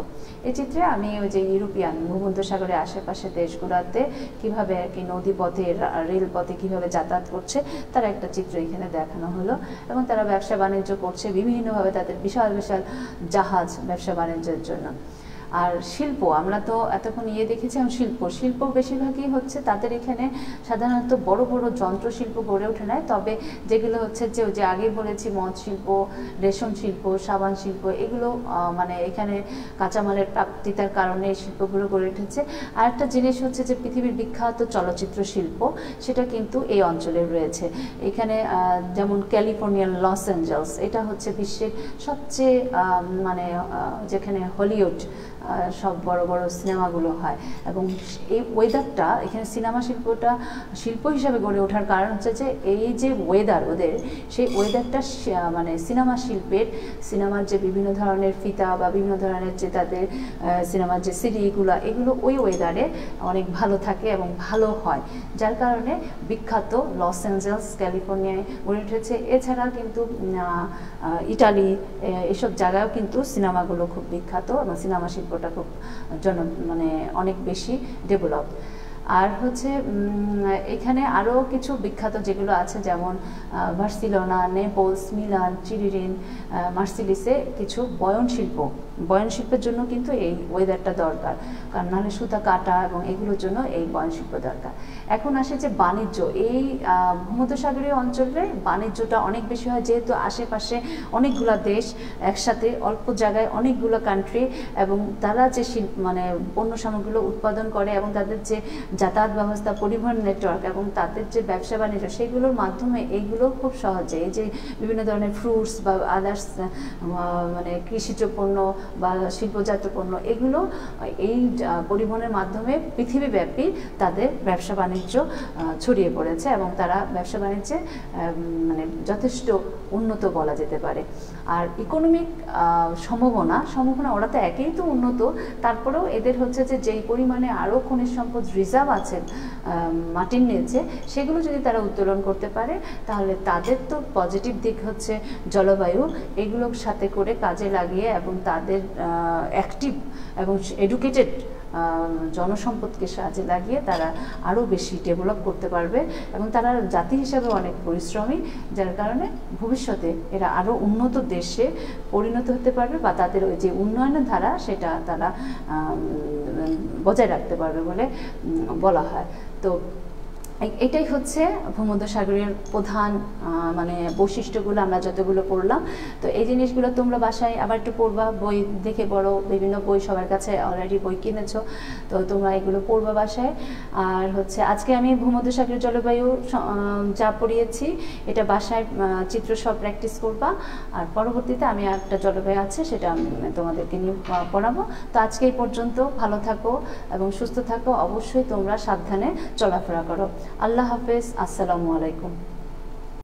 [SPEAKER 1] এই চিত্রে আমি ওই যে ইউরোপিয়ান ভূমধ্যসাগরের আশেপাশে দেশগুলোতে কিভাবে আর কি নদীপথে, রেলপথে কিভাবে যাতায়াত করছে তার একটা চিত্র এখানে দেখানো হলো। এবং তারা ব্যবসা বাণিজ্য করছে বিভিন্নভাবে, তাদের বিশাল বিশাল জাহাজ ব্যবসা বাণিজ্যের জন্য। আর শিল্প আমরা তো এতক্ষণ দেখেছি, শিল্প বেশিরভাগই হচ্ছে তাদের এখানে সাধারণত বড় বড় যন্ত্রশিল্প গড়ে ওঠে না, তবে যেগুলো হচ্ছে যে আগে বলেছি মদ শিল্প, রেশম শিল্প, সাবান শিল্প, এগুলো মানে এখানে কাঁচামালের প্রাপ্তিতার কারণে এই শিল্পগুলো গড়ে উঠেছে। আর একটা জিনিস হচ্ছে যে পৃথিবীর বিখ্যাত চলচ্চিত্র শিল্প, সেটা কিন্তু এই অঞ্চলে রয়েছে। এখানে যেমন ক্যালিফোর্নিয়ার লস অ্যাঞ্জেলস, এটা হচ্ছে বিশ্বের সবচেয়ে মানে যেখানে হলিউড সব বড় বড় সিনেমাগুলো হয়, এবং এই ওয়েদারটা এখানে সিনেমা শিল্প হিসাবে গড়ে ওঠার কারণ হচ্ছে যে এই যে ওয়েদার ওদের, সেই ওয়েদারটা মানে সিনেমার যে বিভিন্ন ধরনের ফিতা বা বিভিন্ন ধরনের যে তাদের সিনেমার যে সিডিগুলো, এগুলো ওই ওয়েদারে অনেক ভালো থাকে এবং ভালো হয়, যার কারণে বিখ্যাত লস অ্যাঞ্জেলস ক্যালিফোর্নিয়ায় গড়ে উঠেছে। এছাড়া কিন্তু ইটালি, এসব জায়গায়ও কিন্তু সিনেমাগুলো খুব বিখ্যাত এবং সিনেমা শিল্পটা খুব মানে অনেক বেশি ডেভেলপ। আর হচ্ছে এখানে আরও কিছু বিখ্যাত যেগুলো আছে, যেমন বার্সেলোনা, নেপলস, মিলান, চিরিরিন, মার্সিলিসে কিছু বয়নশিল্পের জন্য কিন্তু এই ওয়েদারটা দরকার, কারণ নাহলে সুতা কাটা এবং এগুলোর জন্য এই বয়নশিল্প দরকার। এখন আসে যে বাণিজ্য, এই ভূমধ্যসাগরীয় অঞ্চলে বাণিজ্যটা অনেক বেশি হয়, যেহেতু আশেপাশে অনেকগুলো দেশ একসাথে, অল্প জায়গায় অনেকগুলো কান্ট্রি, এবং তারা যে মানে পণ্য সামগ্রীগুলো উৎপাদন করে এবং তাদের যে যাতায়াত ব্যবস্থা, পরিবহন নেটওয়ার্ক এবং তাদের যে ব্যবসা বাণিজ্য, সেগুলোর মাধ্যমে এইগুলো খুব সহজে, এই যে বিভিন্ন ধরনের ফ্রুটস বা আদার্স মানে কৃষিজ পণ্য বা শিল্পজাত পণ্য, এগুলো এই পরিবহনের মাধ্যমে পৃথিবীব্যাপী তাদের ব্যবসা বাণিজ্য ছড়িয়ে পড়েছে, এবং তারা ব্যবসা বাণিজ্যে মানে যথেষ্ট উন্নত বলা যেতে পারে। আর ইকোনমিক সম্ভাবনা ওরা তো একেই তো উন্নত, তারপরেও এদের হচ্ছে যে যেই পরিমাণে আরও খনিজ সম্পদ রিজার্ভ আছে মাটির নিচে, সেগুলো যদি তারা উত্তোলন করতে পারে, তাহলে তাদের তো পজিটিভ দিক হচ্ছে জলবায়ু, এগুলোর সাথে করে কাজে লাগিয়ে এবং তাদের অ্যাক্টিভ এবং এডুকেটেড জনসম্পদকে সাহায্যে লাগিয়ে তারা আরও বেশি ডেভেলপ করতে পারবে, এবং তারা জাতি হিসাবে অনেক পরিশ্রমী, যার কারণে ভবিষ্যতে এরা আরও উন্নত দেশে পরিণত হতে পারবে, বা তাদের ওই যে উন্নয়নের ধারা সেটা তারা বজায় রাখতে পারবে বলে বলা হয়। তো এটাই হচ্ছে ভূমধ্যসাগরীয় প্রধান মানে বৈশিষ্ট্যগুলো আমরা যতগুলো পড়লাম। তো এই জিনিসগুলো তোমরা বাসায় আবার একটু পড়বা, বই দেখে পড়ো, বিভিন্ন বই সবার কাছে অলরেডি বই কিনেছো, তো তোমরা এগুলো পড়বা বাসায়। আর হচ্ছে আজকে আমি ভূমধ্যসাগরীয় জলবায়ু যা পড়িয়েছি এটা বাসায় চিত্র সব প্র্যাকটিস করবা, আর পরবর্তীতে আমি একটা জলবায়ু আছে সেটা তোমাদেরকে নিয়ে পড়াবো। তো আজকে এই পর্যন্ত, ভালো থাকো এবং সুস্থ থাকো, অবশ্যই তোমরা সাবধানে চলাফেরা করো। আল্লাহ হাফেজ, আসসালামু আলাইকুম।